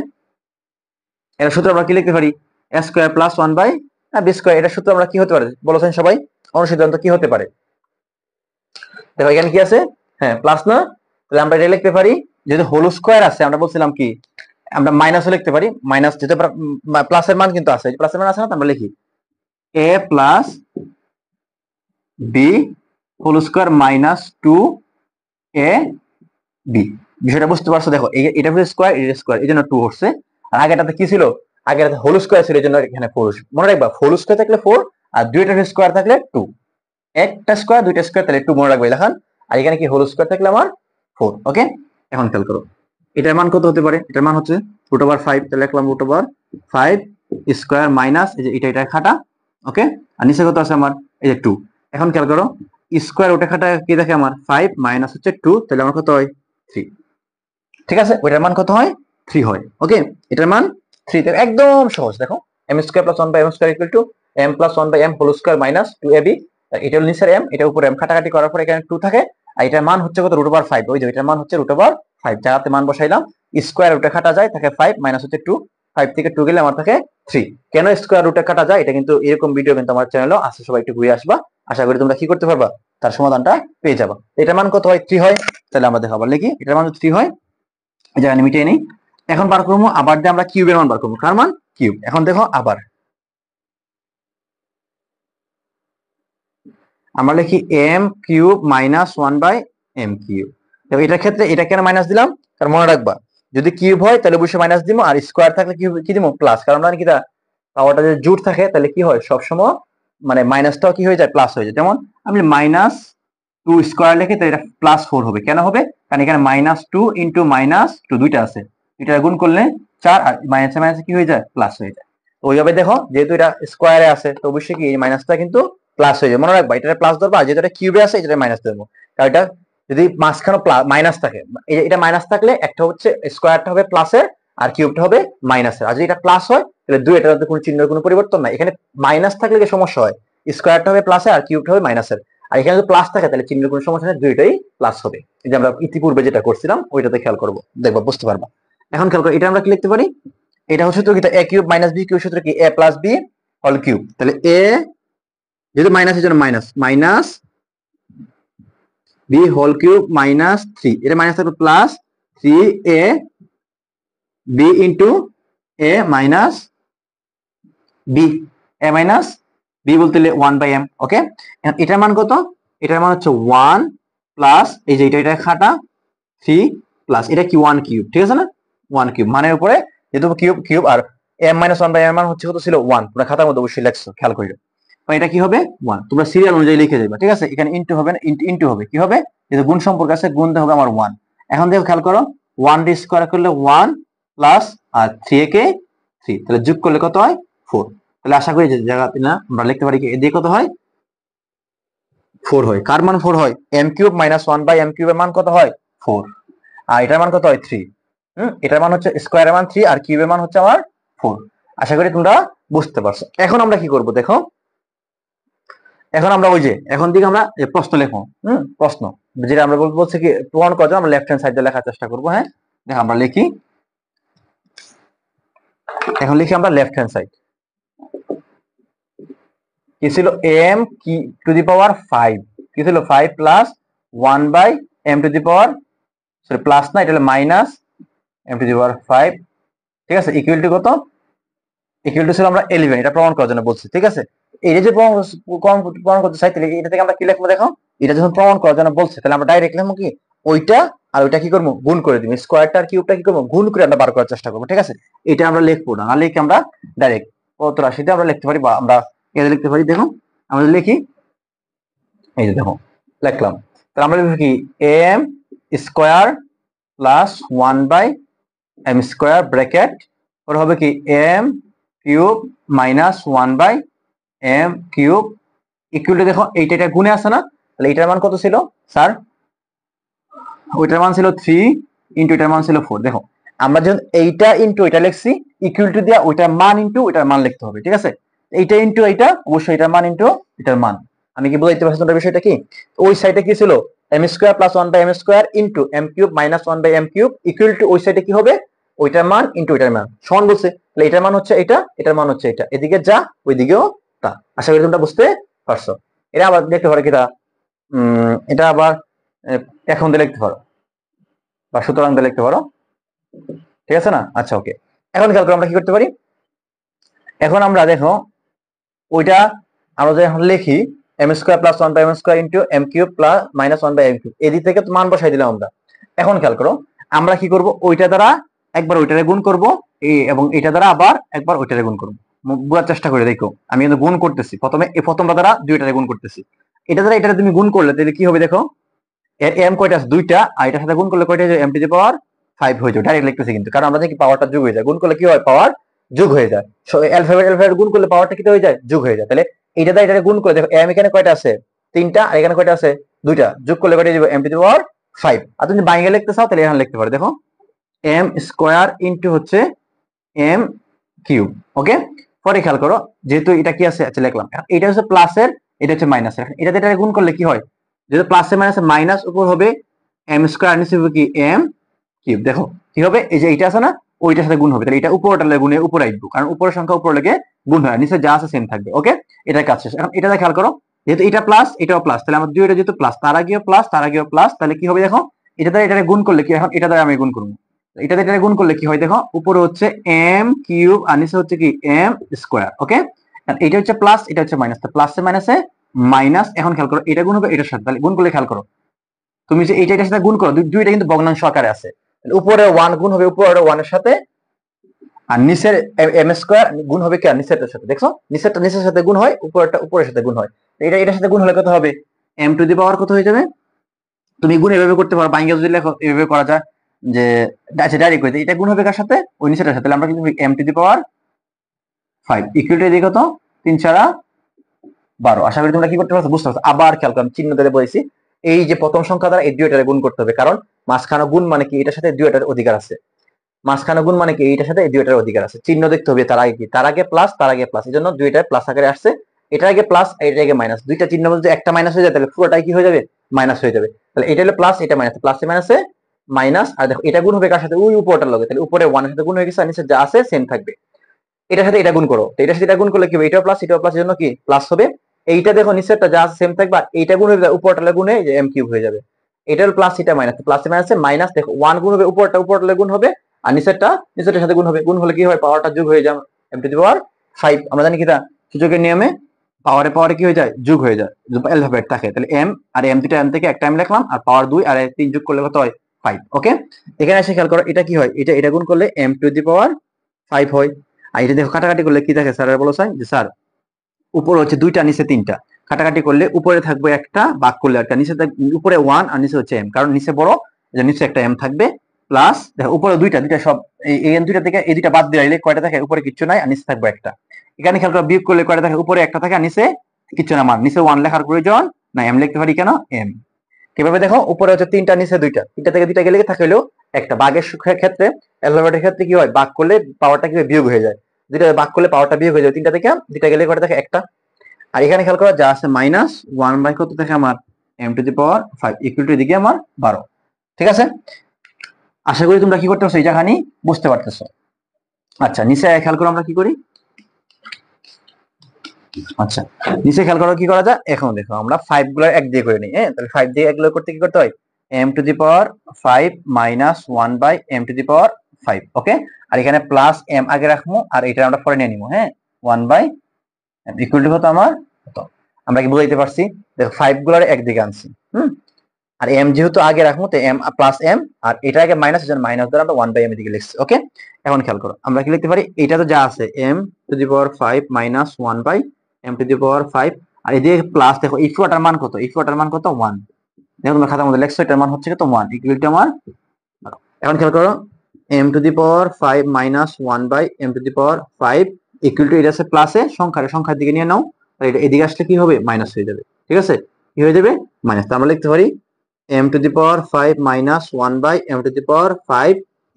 এটা সূত্র আমরা কি লিখতে পারি a square plus 1/b square. এটা সূত্র আমরা কি হতে পারে বলেছেন সবাই, অনুসিদ্ধান্ত কি হতে পারে। দেখো এখানে কি আছে, হ্যাঁ প্লাস না, তাহলে আমরা এটা লিখতে পারি যেহেতু হোল স্কয়ার আছে আমরা বলছিলাম কি আমরা মাইনাসও লিখতে পারি, মাইনাস যেহেতু প্লাসের মান কিন্তু আছে, প্লাসের মান আছে না, আমরা লিখি a plus b whole square minus 2ab। বিষয়টা বুঝতে পারছো? দেখো এটা হচ্ছে স্কয়ার, এটা স্কয়ার, এই জন্য 2 হচ্ছে। আর আগেটাতে কি ছিল, আগেটাতে হোল স্কয়ার ছিল এই জন্য এখানে 4। মনে রাখবা হোল স্কয়ার থাকলে 4 আর দুইটা স্কয়ার থাকলে 2, একটা স্কয়ার দুইটা স্কয়ার তাহলে 2 মনে রাখবে লেখান, আর এখানে কি হোল স্কয়ার থাকলে আমার 4। ওকে, এখন খেয়াল করো এটার মান কত হতে পারে, এটার মান হচ্ছে √5, তাহলে লিখলাম √5 স্কয়ার মাইনাস এই যে এটা খাটা। ওকে, আর নিচে কত আছে আমার এই যে 2। এখন খেয়াল করো স্কয়ার ওটা খাটা কি দেখে আমার 5 মাইনাস হচ্ছে 2, তাহলে আমার কত হয় 3। ঠিক আছে, ওইটার মান কত হয় 3 হয়। ওকে, এটার মান 3, একদম সহজ। দেখো m square plus 1/m square equal to m plus 1/m whole square minus 2ab। এটা হলো নিচের m, এটা উপরে m, কাটাকাটি করার পর এখানে 2 থাকে, আর এটার মান হচ্ছে কত √5। ওই যে এটার মান হচ্ছে √5, জায়গাতে মান বসাইলাম, স্কয়ার রুটে কাটা যায় থাকে 5 মাইনাস হচ্ছে 2, 5 থেকে 2 গেলে আমার থাকে 3। কেন স্কয়ার রুটে কাটা যায় এটা কিন্তু এরকম ভিডিও কিন্তু আমার চ্যানেলে আছে, সবাই একটু ঘুরে আসবা, আশা করি তোমরা কি করতে পারবা তার সমাধানটা পেয়ে যাবা। এটার মান কত হয় 3 হয়, তাহলে আমরা দেখাবো লিখি এটার মান 3 হয়, জায়গা মিটিয়ে নেই। এখন বার করবো আবার দিয়ে আমরা কিউবের মান বার করবো, কার মান কিউব। এখন দেখো আবার আমরা লিখি m cube minus 1/m cube. দেখো এটার ক্ষেত্রে এটা কেন মাইনাস দিলাম, কারণ মনে রাখবা যদি কিউব হয় তাহলে অবশ্যই মাইনাস দিব, আর স্কোয়ার থাকলে কি দিব প্লাস, কারণ মানে কি পাওয়ারটা যদি জোড় থাকে তাহলে কি হয় সবসময় মানে মাইনাসটাও কি হয়ে যায় প্লাস হয়ে যায়। যেমন আমি -2 স্কোয়ার লিখে তো এটা +4 হবে, কেন হবে কারণ এখানে -2 ইন্টু -2 দুইটা আছে, এটা গুণ করলে 4, আর মাইনাসে মাইনাসে কি হয়ে যায় প্লাস হয়ে যায়। তো ওইভাবে দেখো যেহেতু এটা স্কোয়ারে আছে তো অবশ্যই কি এই মাইনাসটা কিন্তু প্লাস হয়ে যায়। মনে রাখবা এটা প্লাস ধরবা, যেহেতু এটা কিউবে আছে এটা মাইনাস ধরবো, কারণ এটা যদি মাঝখানে মাইনাস থাকে, এটা মাইনাস থাকলে একটা হচ্ছে স্কোয়ারটা হবে প্লাসের আর কিউবটা হবে মাইনাসের। আর যদি এটা প্লাস হয় তাহলে দুই এটার মধ্যে কোনো চিহ্নের কোনো পরিবর্তন নাই। এখানে মাইনাস থাকলে কি সমস্যা হয়, স্কোয়ারটা হবে প্লাসের আর কিউবটা হবে মাইনাসের, আর এখানে যদি প্লাস থাকে তাহলে চিহ্নের কোনো সমস্যা নেই, দুইটাই প্লাস হবে। এই যে আমরা ইতিপূর্বে যেটা করছিলাম ওইটাতে খেয়াল করবো, দেখবা বুঝতে পারবা। এখন খেয়াল করো এটা আমরা কি লিখতে পারি, এটা হচ্ছে তো a cube minus b cube সূত্র কি a plus b whole cube. তাহলে a যেহেতু মাইনাস এর জন্য minus minus b whole cube minus 3, এটা মাইনাস থাকবে plus 3a b into a minus b, a minus b বলতে 1/m। ওকে, এটার মান কত, এটার মান হচ্ছে 1 প্লাস এই যে এটা খাটা 3 প্লাস এটা কি 1 কিউব। ঠিক আছে না, 1 কিউব মানের উপরে যেহেতু কিউব কিউব, আর m মাইনাস 1/m মান হচ্ছে কত ছিল 1, তোমরা খাতার মধ্যে অবশ্যই লিখছো খেয়াল করে। এটা কি হবে 1, তোমরা সিরিয়াল অনুযায়ী লিখে যাবে। ঠিক আছে, এখানে ইনটু হবে না, ইনটু হবে কি হবে যেহেতু গুণ সম্পর্ক আছে গুণ হবে আমার 1। এখন দেখো খেয়াল করো 1 দিয়ে স্কয়ার করলে 1 প্লাস আর 3 কে 3, তাহলে যোগ করলে কত হয় 4। তাহলে আশা করি যে জায়গাতে না আমরা লিখতে পারি কি এদিকে কত হয় 4 হয়। কার মান 4 হয়, m কিউব মাইনাস 1/m কিউবের মান কত হয় 4, আর এটার মান কত হয় 3। এটার মান হচ্ছে স্কয়ারের মান 3 আর কিউবের মান হচ্ছে আমার 4। আশা করি তোমরা বুঝতে পারছো? এখন আমরা কি করব দেখো, এখন আমরা ওই যে এখন দিকে আমরা প্রশ্ন লেখো, প্রশ্ন যেটা আমরা বলছি কি প্রমাণ করার জন্য আমরা লেফট হ্যান্ড সাইডে লেখার চেষ্টা করব। হ্যাঁ, দেখো আমরা লিখি, এখন লিখি আমরা লেফট হ্যান্ড সাইড। কি ছিল? এম কি টু দি পাওয়ার 5, কি ছিল 5 plus 1 by M to the power, sorry plus না, এটা হলো minus M to the power 5, ঠিক আছে, ইকুয়াল টু কত? ইকুয়াল টু ছিল আমরা 11, এটা প্রমাণ করার জন্য বলছি, ঠিক আছে। এই যে প্রমাণ করতে চাই, তাহলে এটা থেকে আমরা কি লিখবো দেখো, এটা যখন প্রমাণ করার জন্য বলছে তাহলে আমরা ডাইরেক্ট লিখবো কি, ওইটা আর ওইটা কি করবো, গুণ করে দিবি, স্কোয়ারটা আর কিউবটা কি করবো, গুণ করে আমরা বার করার চেষ্টা করবো, ঠিক আছে। এটা আমরা লিখবো না, লিখে আমরা ডাইরেক্ট কত রাশিতে আমরা লিখতে পারি, বা আমরা এটা লিখতে পারি। দেখো আমরা লিখি, এই যে দেখো লিখলাম, তাহলে আমরা লিখবো কি M square plus 1 by M square bracket, ওর হবে কি M cube minus 1 by M cube equal to, দেখো এইটা এটা গুণে আছে না, তাহলে এটার মান কত ছিল স্যার? ওইটার মান ছিল 3 ইন্টু এটার মান ছিল 4। দেখো আমরা যখন এইটা ইন্টু এটা লিখছি, ইকুয়াল টু দিয়া ওইটার মান ইন্টু ওইটার মান লিখতে হবে, ঠিক আছে। এইটা ইন্টু এইটা, অবশ্যই এটার মান ইন্টু এটার মান। আমি কি বুঝাইতে পারছি তোমার বিষয়টা কি? ওই সাইডে কি ছিল, M square plus 1 by M square into M cube minus 1 by M cube equal to ওই সাইডে কি হবে, ওইটার মান ইন্টু ওইটার মান সমান বলছে, তাহলে এটার মান হচ্ছে এটা, এটার মান হচ্ছে এটা, এদিকে যা ওইদিকেও তা। আশা করি তোমরা বুঝতে পারছো। এটা আবার দেখতে পারো কিটা, এটা আবার এখন দিয়ে লিখতে পারো বা সুতরাং দিয়ে লিখতে পারো, ঠিক আছে না? আচ্ছা ওকে, এখন খেয়াল করে আমরা কি করতে পারি, এখন আমরা দেখো ওইটা আমরা যখন লিখি M square plus 1 by M square into M cube plus minus 1 by M cube, এদিক থেকে মান বসাই দিলাম আমরা। এখন খেয়াল করো আমরা কি করব, ওইটা দ্বারা একবার ওইটারে গুণ করব, এবং এটা দ্বারা আবার একবার ওইটারে গুণ করব। বোঝার চেষ্টা করে দেখো, আমি কিন্তু গুণ করতেছি, প্রথমে এই প্রথমটা দ্বারা দুইটারে গুণ করতেছি, এটা দ্বারা এটারে তুমি গুণ করলে তাহলে কি হবে দেখো, এর এম কয়টা আছে? দুইটা, আর এটার সাথে গুণ করলে কয়টা হয়ে যায়? এম টু দি পাওয়ার 5 হয়ে যায়। ডাইরেক্ট লিখতেছি কিন্তু, কারণ আমরা দেখি পাওয়ারটা যোগ হয়ে যায়, গুণ করলে কি হয়, পাওয়ার যোগ হয়ে যায়। অ্যালফাবেট গুণ করলে পাওয়ারটা কি হয়ে যায়, যোগ হয়ে যায়। তাহলে এটা দ্বারা এটা গুণ করে দেখো, এম এখানে কয়টা আছে? তিনটা, আর এখানে কয়টা আছে? দুইটা, যোগ করলে কয়টা যাবে? M to the power 5। আর তুমি বাইরে লিখতে চাও তাহলে এখানে লিখতে পারো, দেখো এম স্কোয়ার ইন্টু হচ্ছে এম কিউব। ওকে, পরে খেয়াল করো যেহেতু এটা কি আছে, আচ্ছা লিখলাম, এটা হচ্ছে প্লাসের, এটা হচ্ছে মাইনাসের, এটা এটা গুণ করলে কি হয়, যেহেতু প্লাসে মাইনাসে মাইনাস উপর হবে এম স্কোয়ার, নিচে হবে কি এম কিউব। দেখো কি হবে, এই যে এইটা আছে না, ওইটার সাথে গুণ হবে, তাহলে এটা উপরটা গুণে উপরে আসবো, কারণ উপরের সংখ্যা উপর লেগে গুণ হয়, নিচে যা আছে সেম থাকবে। ওকে, এটার কাজ শেষ। এখন এটা খেয়াল করো, যেহেতু এটা প্লাস এটাও প্লাস, তাহলে আমার দুইটা যেহেতু প্লাস, তার আগেও প্লাস তার আগেও প্লাস, তাহলে কি হবে দেখো, এটা দ্বারা এটা গুণ করলে কি, এখন এটা দ্বারা আমি গুণ করবো, এটা দ্বারা গুণ করলে কি হয় দেখো, উপরে হচ্ছে এম কিউব আর নিচে হচ্ছে কি এম স্কোয়ার। ওকে, এটা হচ্ছে প্লাস এটা হচ্ছে মাইনাস, প্লাসে মাইনাসে মাইনাস। এখন খেয়াল করো এটা গুণ হবে এটার সাথে, তাহলে গুণ করলে খেয়াল করো তুমি যে এইটা এটার সাথে গুণ করো, দুইটা কিন্তু ভগ্নাংশ আকারে আছে, উপরে 1 গুণ হবে উপরে 1 এর সাথে, আর নিচের এম স্কোয়ার গুণ হবে কি আর নিচেরটার সাথে। দেখছো নিচেরটা নিচের সাথে গুণ হয়, উপরেরটা উপরের সাথে গুণ হয়, এটা এটার সাথে গুণ হলে কত হবে, এম টু দি পাওয়ার কত হয়ে যাবে। তুমি গুণ এভাবে করতে পারো, বাইঙ্গা যদি লেখো এভাবে করা যায়, যে আচ্ছা ডাইরেক্ট করে এটা গুণ হবে কার সাথে, ওই নিচেরটার সাথে, আমরা কিন্তু M to the power 5 equal to দিকে কত, 3 4 12। আশা করি তোমরা কি করতে পারছো, বুঝতে পারছো। আবার খেয়াল করো চিহ্ন দিয়ে বলেছি, এই যে প্রথম সংখ্যা দ্বারা এই দুইটারে গুণ করতে হবে, কারণ মাঝখানে গুণ মানে কি এটার সাথে দুইটার অধিকার আছে, মাঝখানে গুণ মানে কি এইটার সাথে এই দুইটার অধিকার আছে। চিহ্ন দেখতে হবে, তার আগে কি, তার আগে প্লাস তার আগে প্লাস, এই জন্য দুইটার প্লাস আকারে আসছে, এটার আগে প্লাস এটার আগে মাইনাস, দুইটা চিহ্ন মধ্যে একটা মাইনাস হয়ে যায় তাহলে পুরোটাই কি হয়ে যাবে, মাইনাস হয়ে যাবে। তাহলে এটা হলো প্লাস এটা মাইনাস, প্লাসে মাইনাসে মাইনাস, আর দেখো এটা গুণ হবে কার সাথে, ওই উপরটার লগে, তাহলে উপরে 1 এর সাথে গুণ হয়ে গেছে আর নিচে যা আছে সেম থাকবে। এটার সাথে এটা গুণ করো, তো এটার সাথে এটা গুণ করলে কি হবে, এটাও প্লাস এটাও প্লাস, এর জন্য কি প্লাস হবে। এইটা দেখো নিচেরটা যা আছে সেম থাকবে, আর এইটা গুণ হয়ে যাবে উপরটা গুণে যে এম কিউব হয়ে যাবে। এটার প্লাস এটা মাইনাস, প্লাসে মাইনাসে মাইনাস, দেখো 1 গুণ হবে উপরটা গুণ হবে, আর নিচেরটার সাথে গুণ হবে, গুণ হলে কি হয়, পাওয়ারটা যোগ হয়ে যায়, এম টু দি পাওয়ার 5। আমরা জানি কিটা সূচকের নিয়মে পাওয়ারে পাওয়ারে কি হয়ে যায়, যোগ হয়ে যায়, অ্যালফাবেট থাকে, তাহলে এম আর এম দুইটা এম থেকে একটা এম লিখলাম, আর পাওয়ার 2 আর 3 যোগ করলে কত হয়, 5। ওকে, এখানে এসে খেয়াল করো এটা কি হয়, এটা গুণ করলে এম টু দি পাওয়ার 5 হয়। আর এটা দেখো কাটাকাটি করলে কি থাকে, স্যার বলো স্যার, যে স্যার উপরে হচ্ছে দুইটা নিচে তিনটা, কাটাকাটি করলে উপরে থাকবে একটা, ভাগ করলে একটা, নিচে উপরে 1 আর নিচে হচ্ছে এম, কারণ নিচে বড় নিচে একটা এম থাকবে, প্লাস দেখো উপরে দুইটা দুইটা সব এই এম দুইটা থেকে এই দুইটা বাদ দিয়ে কয়টা থাকে, উপরে কিচ্ছু নাই আর নিচে থাকবে একটা। এখানে খেয়াল করে বিয়োগ করলে কয়টা থাকে, উপরে একটা থাকে আর নিচে কিচ্ছু না, মান নিচে 1 লেখার প্রয়োজন না, এম লিখতে পারি কেন, এম। কিভাবে দেখো, উপরে হচ্ছে তিনটা নিচে দুইটা, তিনটা থেকে দুইটা গেলে থাকলেও একটা, বাঘের ক্ষেত্রে অ্যালফাবেটের ক্ষেত্রে কি হয়, ভাগ করলে পাওয়ারটা কি বিয়োগ হয়ে যায়, দুইটা ভাগ করলে পাওয়ারটা বিয়োগ হয়ে যাবে, তিনটা থেকে দুইটা গেলে করে থাকে একটা। আর এখানে খেয়াল করা যা আছে মাইনাস 1 বাই কত থাকে আমার m⁵ ইকুয়াল টু এদিকে আমার 12। ঠিক আছে, আশা করি তোমরা কি করতে পারছো, এই জায়গানি বুঝতে পারতেছো। আচ্ছা নিচে খেয়াল করো আমরা কি করি। আচ্ছা নিচে খেয়াল করো কি করা যায়। এখন দেখো আমরা 5 গুলো এক দিয়ে করে নিই। হ্যাঁ, তাহলে 5 দিয়ে এগুলো করতে কি করতে হয়, m⁵ মাইনাস 1 বাই m⁵ ওকে। আর এখানে প্লাস m আগে রাখবো আর এটা আমরা পরে নিয়ে নিবো। হ্যাঁ, 1 বাই ইকুয়াল টু কত আমার কত, আমরা কি বুঝাইতে পারছি। দেখো 5 গুলার একদিকে আনছি, আর m যেহেতু আগে রাখবো তো m প্লাস m, আর এটা আগে মাইনাস, এজন্য মাইনাস দ্বারা আমরা 1 বাই m এদিকে লিখছি। ওকে, এখন খেয়াল করো আমরা কি লিখতে পারি, এটা তো যা আছে m⁵ মাইনাস 1 বাই m⁵, আর এদিকে প্লাস। দেখো এই পুরোটার মান কত, এই পুরোটার মান কত 1। দেখো তোমরা খাতার মধ্যে লিখছো, এটার মান হচ্ছে কত 1 ইকুয়াল টু আমার। এখন খেয়াল করো m⁵ minus 1 by m⁵ equal to, এটা আছে প্লাসে সংখ্যার দিকে নিয়ে নাও, আর এটা এদিকে আসলে কি হবে মাইনাস হয়ে যাবে। ঠিক আছে, কি হয়ে যাবে মাইনাস। আমরা লিখতে পারি m⁵ minus 1 by m⁵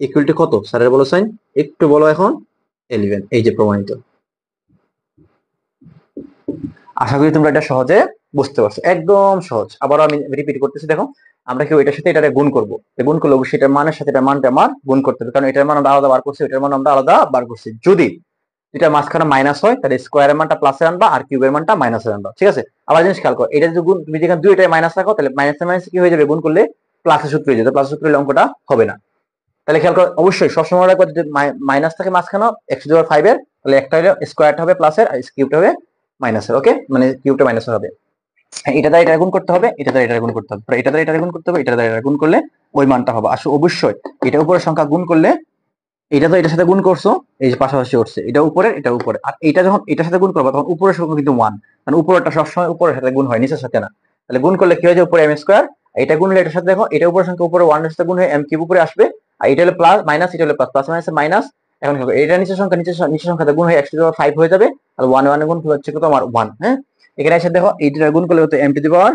equal to কত, স্যারের বলো সাইন একটু বলো এখন 11। এই যে প্রমাণিত। আশা করি তোমরা এটা সহজে বুঝতে পারছো, একদম সহজ। আবারও আমি রিপিট করতেছি, দেখো আমরা কি এটার সাথে এটা গুণ করবো, গুণ করলে অবশ্যই এটার মানের সাথে এটার মানটা আমার গুণ করতে হবে, কারণ এটার মান আমরা আলাদা বার করছি, এটার মান আমরা আলাদা বার করছি। যদি এটা মাঝখানে মাইনাস হয় তাহলে স্কোয়ারের মানটা প্লাসে আনবা আর কিউবের মানটা মাইনাসে আনবা। ঠিক আছে, আবার জিনিস খেয়াল করো, এটা যদি গুণ, তুমি যেখানে দুইটাই মাইনাস রাখো তাহলে মাইনাসে মাইনাস কি হয়ে যাবে, গুণ করলে প্লাসের সূত্র হয়ে যাবে, প্লাসের সূত্রে অঙ্কটা হবে না। তাহলে খেয়াল করো অবশ্যই সবসময় রাখবো, যদি মাইনাস থাকে মাঝখানে x⁵ এর, তাহলে একটা হলো স্কোয়ারটা হবে প্লাসের আর কিউবটা হবে মাইনাসের। ওকে, মানে কিউবটা মাইনাসের হবে। এটা দ্বারা এটা গুণ করতে হবে, এটা দ্বারা এটা গুণ করতে হবে, এটা দ্বারা এটা গুণ করতে হবে, এটা দ্বারা এটা গুণ করলে ওই মানটা হবে। আসলে অবশ্যই এটা উপরের সংখ্যা গুণ করলে, এটা তো এটার সাথে গুণ করছো, এই যে পাশাপাশি উঠছে, এটা উপরে এটা উপরে, আর এটা যখন এটার সাথে গুণ করবো তখন উপরের সংখ্যা কিন্তু 1, কারণ উপরেরটা সবসময় উপরের সাথে গুণ হয়, নিচের সাথে না। তাহলে গুণ করলে কি হয় যে উপরে m², এটা গুণলে এটার সাথে দেখো এটা উপরের সংখ্যা উপরে 1 এর সাথে গুণ হয়ে m³ উপরে আসবে, আর এটা হলো প্লাস মাইনাস, এটা হলো প্লাস, প্লাস মাইনাস মাইনাস। এখন দেখো এটা নিচের সংখ্যা নিচের সংখ্যাতে গুণ হয়ে x⁵ হয়ে যাবে, আর 1 1 গুণ হচ্ছে কত আমার 1। হ্যাঁ, এখানে এসে দেখো এইটা গুণ করলে হতো m⁵,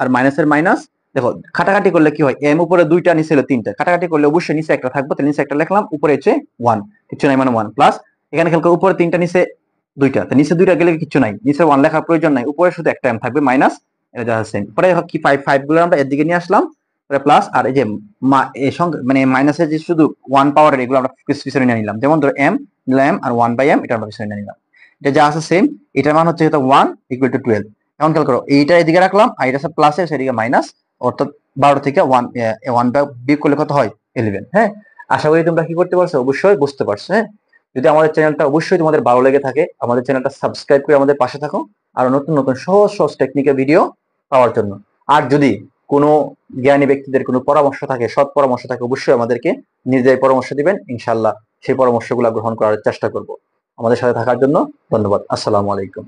আর মাইনাসের মাইনাস। দেখো কাটাকাটি করলে কি হয়, m উপরে দুইটা নিচে হলো তিনটা, কাটাকাটি করলে অবশ্যই নিচে একটা থাকবে, তো নিচে একটা লিখলাম, উপরে হচ্ছে 1 কিছু নাই, মানে 1 প্লাস। এখানে খেয়াল করো উপরে তিনটা নিচে দুইটা, তো নিচে দুইটা গেলে কিছু নাই, নিচে 1 লেখার প্রয়োজন নাই, উপরে শুধু একটা m থাকবে মাইনাস, এটা যা সেম। পরে দেখো কি 5 গুলো আমরা এর দিকে নিয়ে আসলাম, পরে প্লাস, আর এই যে এই সংখ্যা মানে মাইনাসের যে শুধু 1 পাওয়ারের এগুলো আমরা পিছনে নিয়ে নিলাম, যেমন ধরো m নিলাম আর 1 বাই m এটা আমরা পিছনে নিয়ে নিলাম, এটা যা আছে সেম। এটার মান হচ্ছে 1 ইকুয়াল টু 12। এখন খেয়াল করো এইটা এদিকে রাখলাম আর এটা প্লাসের সেদিকে মাইনাস, অর্থাৎ 12 থেকে 1 বিয়োগ করলে কত হয় 11। হ্যাঁ, আশা করি তোমরা কি করতে পারছো, অবশ্যই বুঝতে পারছো। হ্যাঁ, যদি আমাদের চ্যানেলটা অবশ্যই তোমাদের ভালো লেগে থাকে, আমাদের চ্যানেলটা সাবস্ক্রাইব করে আমাদের পাশে থাকো আর নতুন নতুন সহজ সহজ টেকনিক্যাল ভিডিও পাওয়ার জন্য। আর যদি কোনো জ্ঞানী ব্যক্তিদের কোনো পরামর্শ থাকে, সৎ পরামর্শ থাকে, অবশ্যই আমাদেরকে নিজেদের পরামর্শ দিবেন, ইনশাআল্লাহ সেই পরামর্শগুলো গ্রহণ করার চেষ্টা করব। আমাদের সাথে থাকার জন্য ধন্যবাদ। আসসালামু আলাইকুম।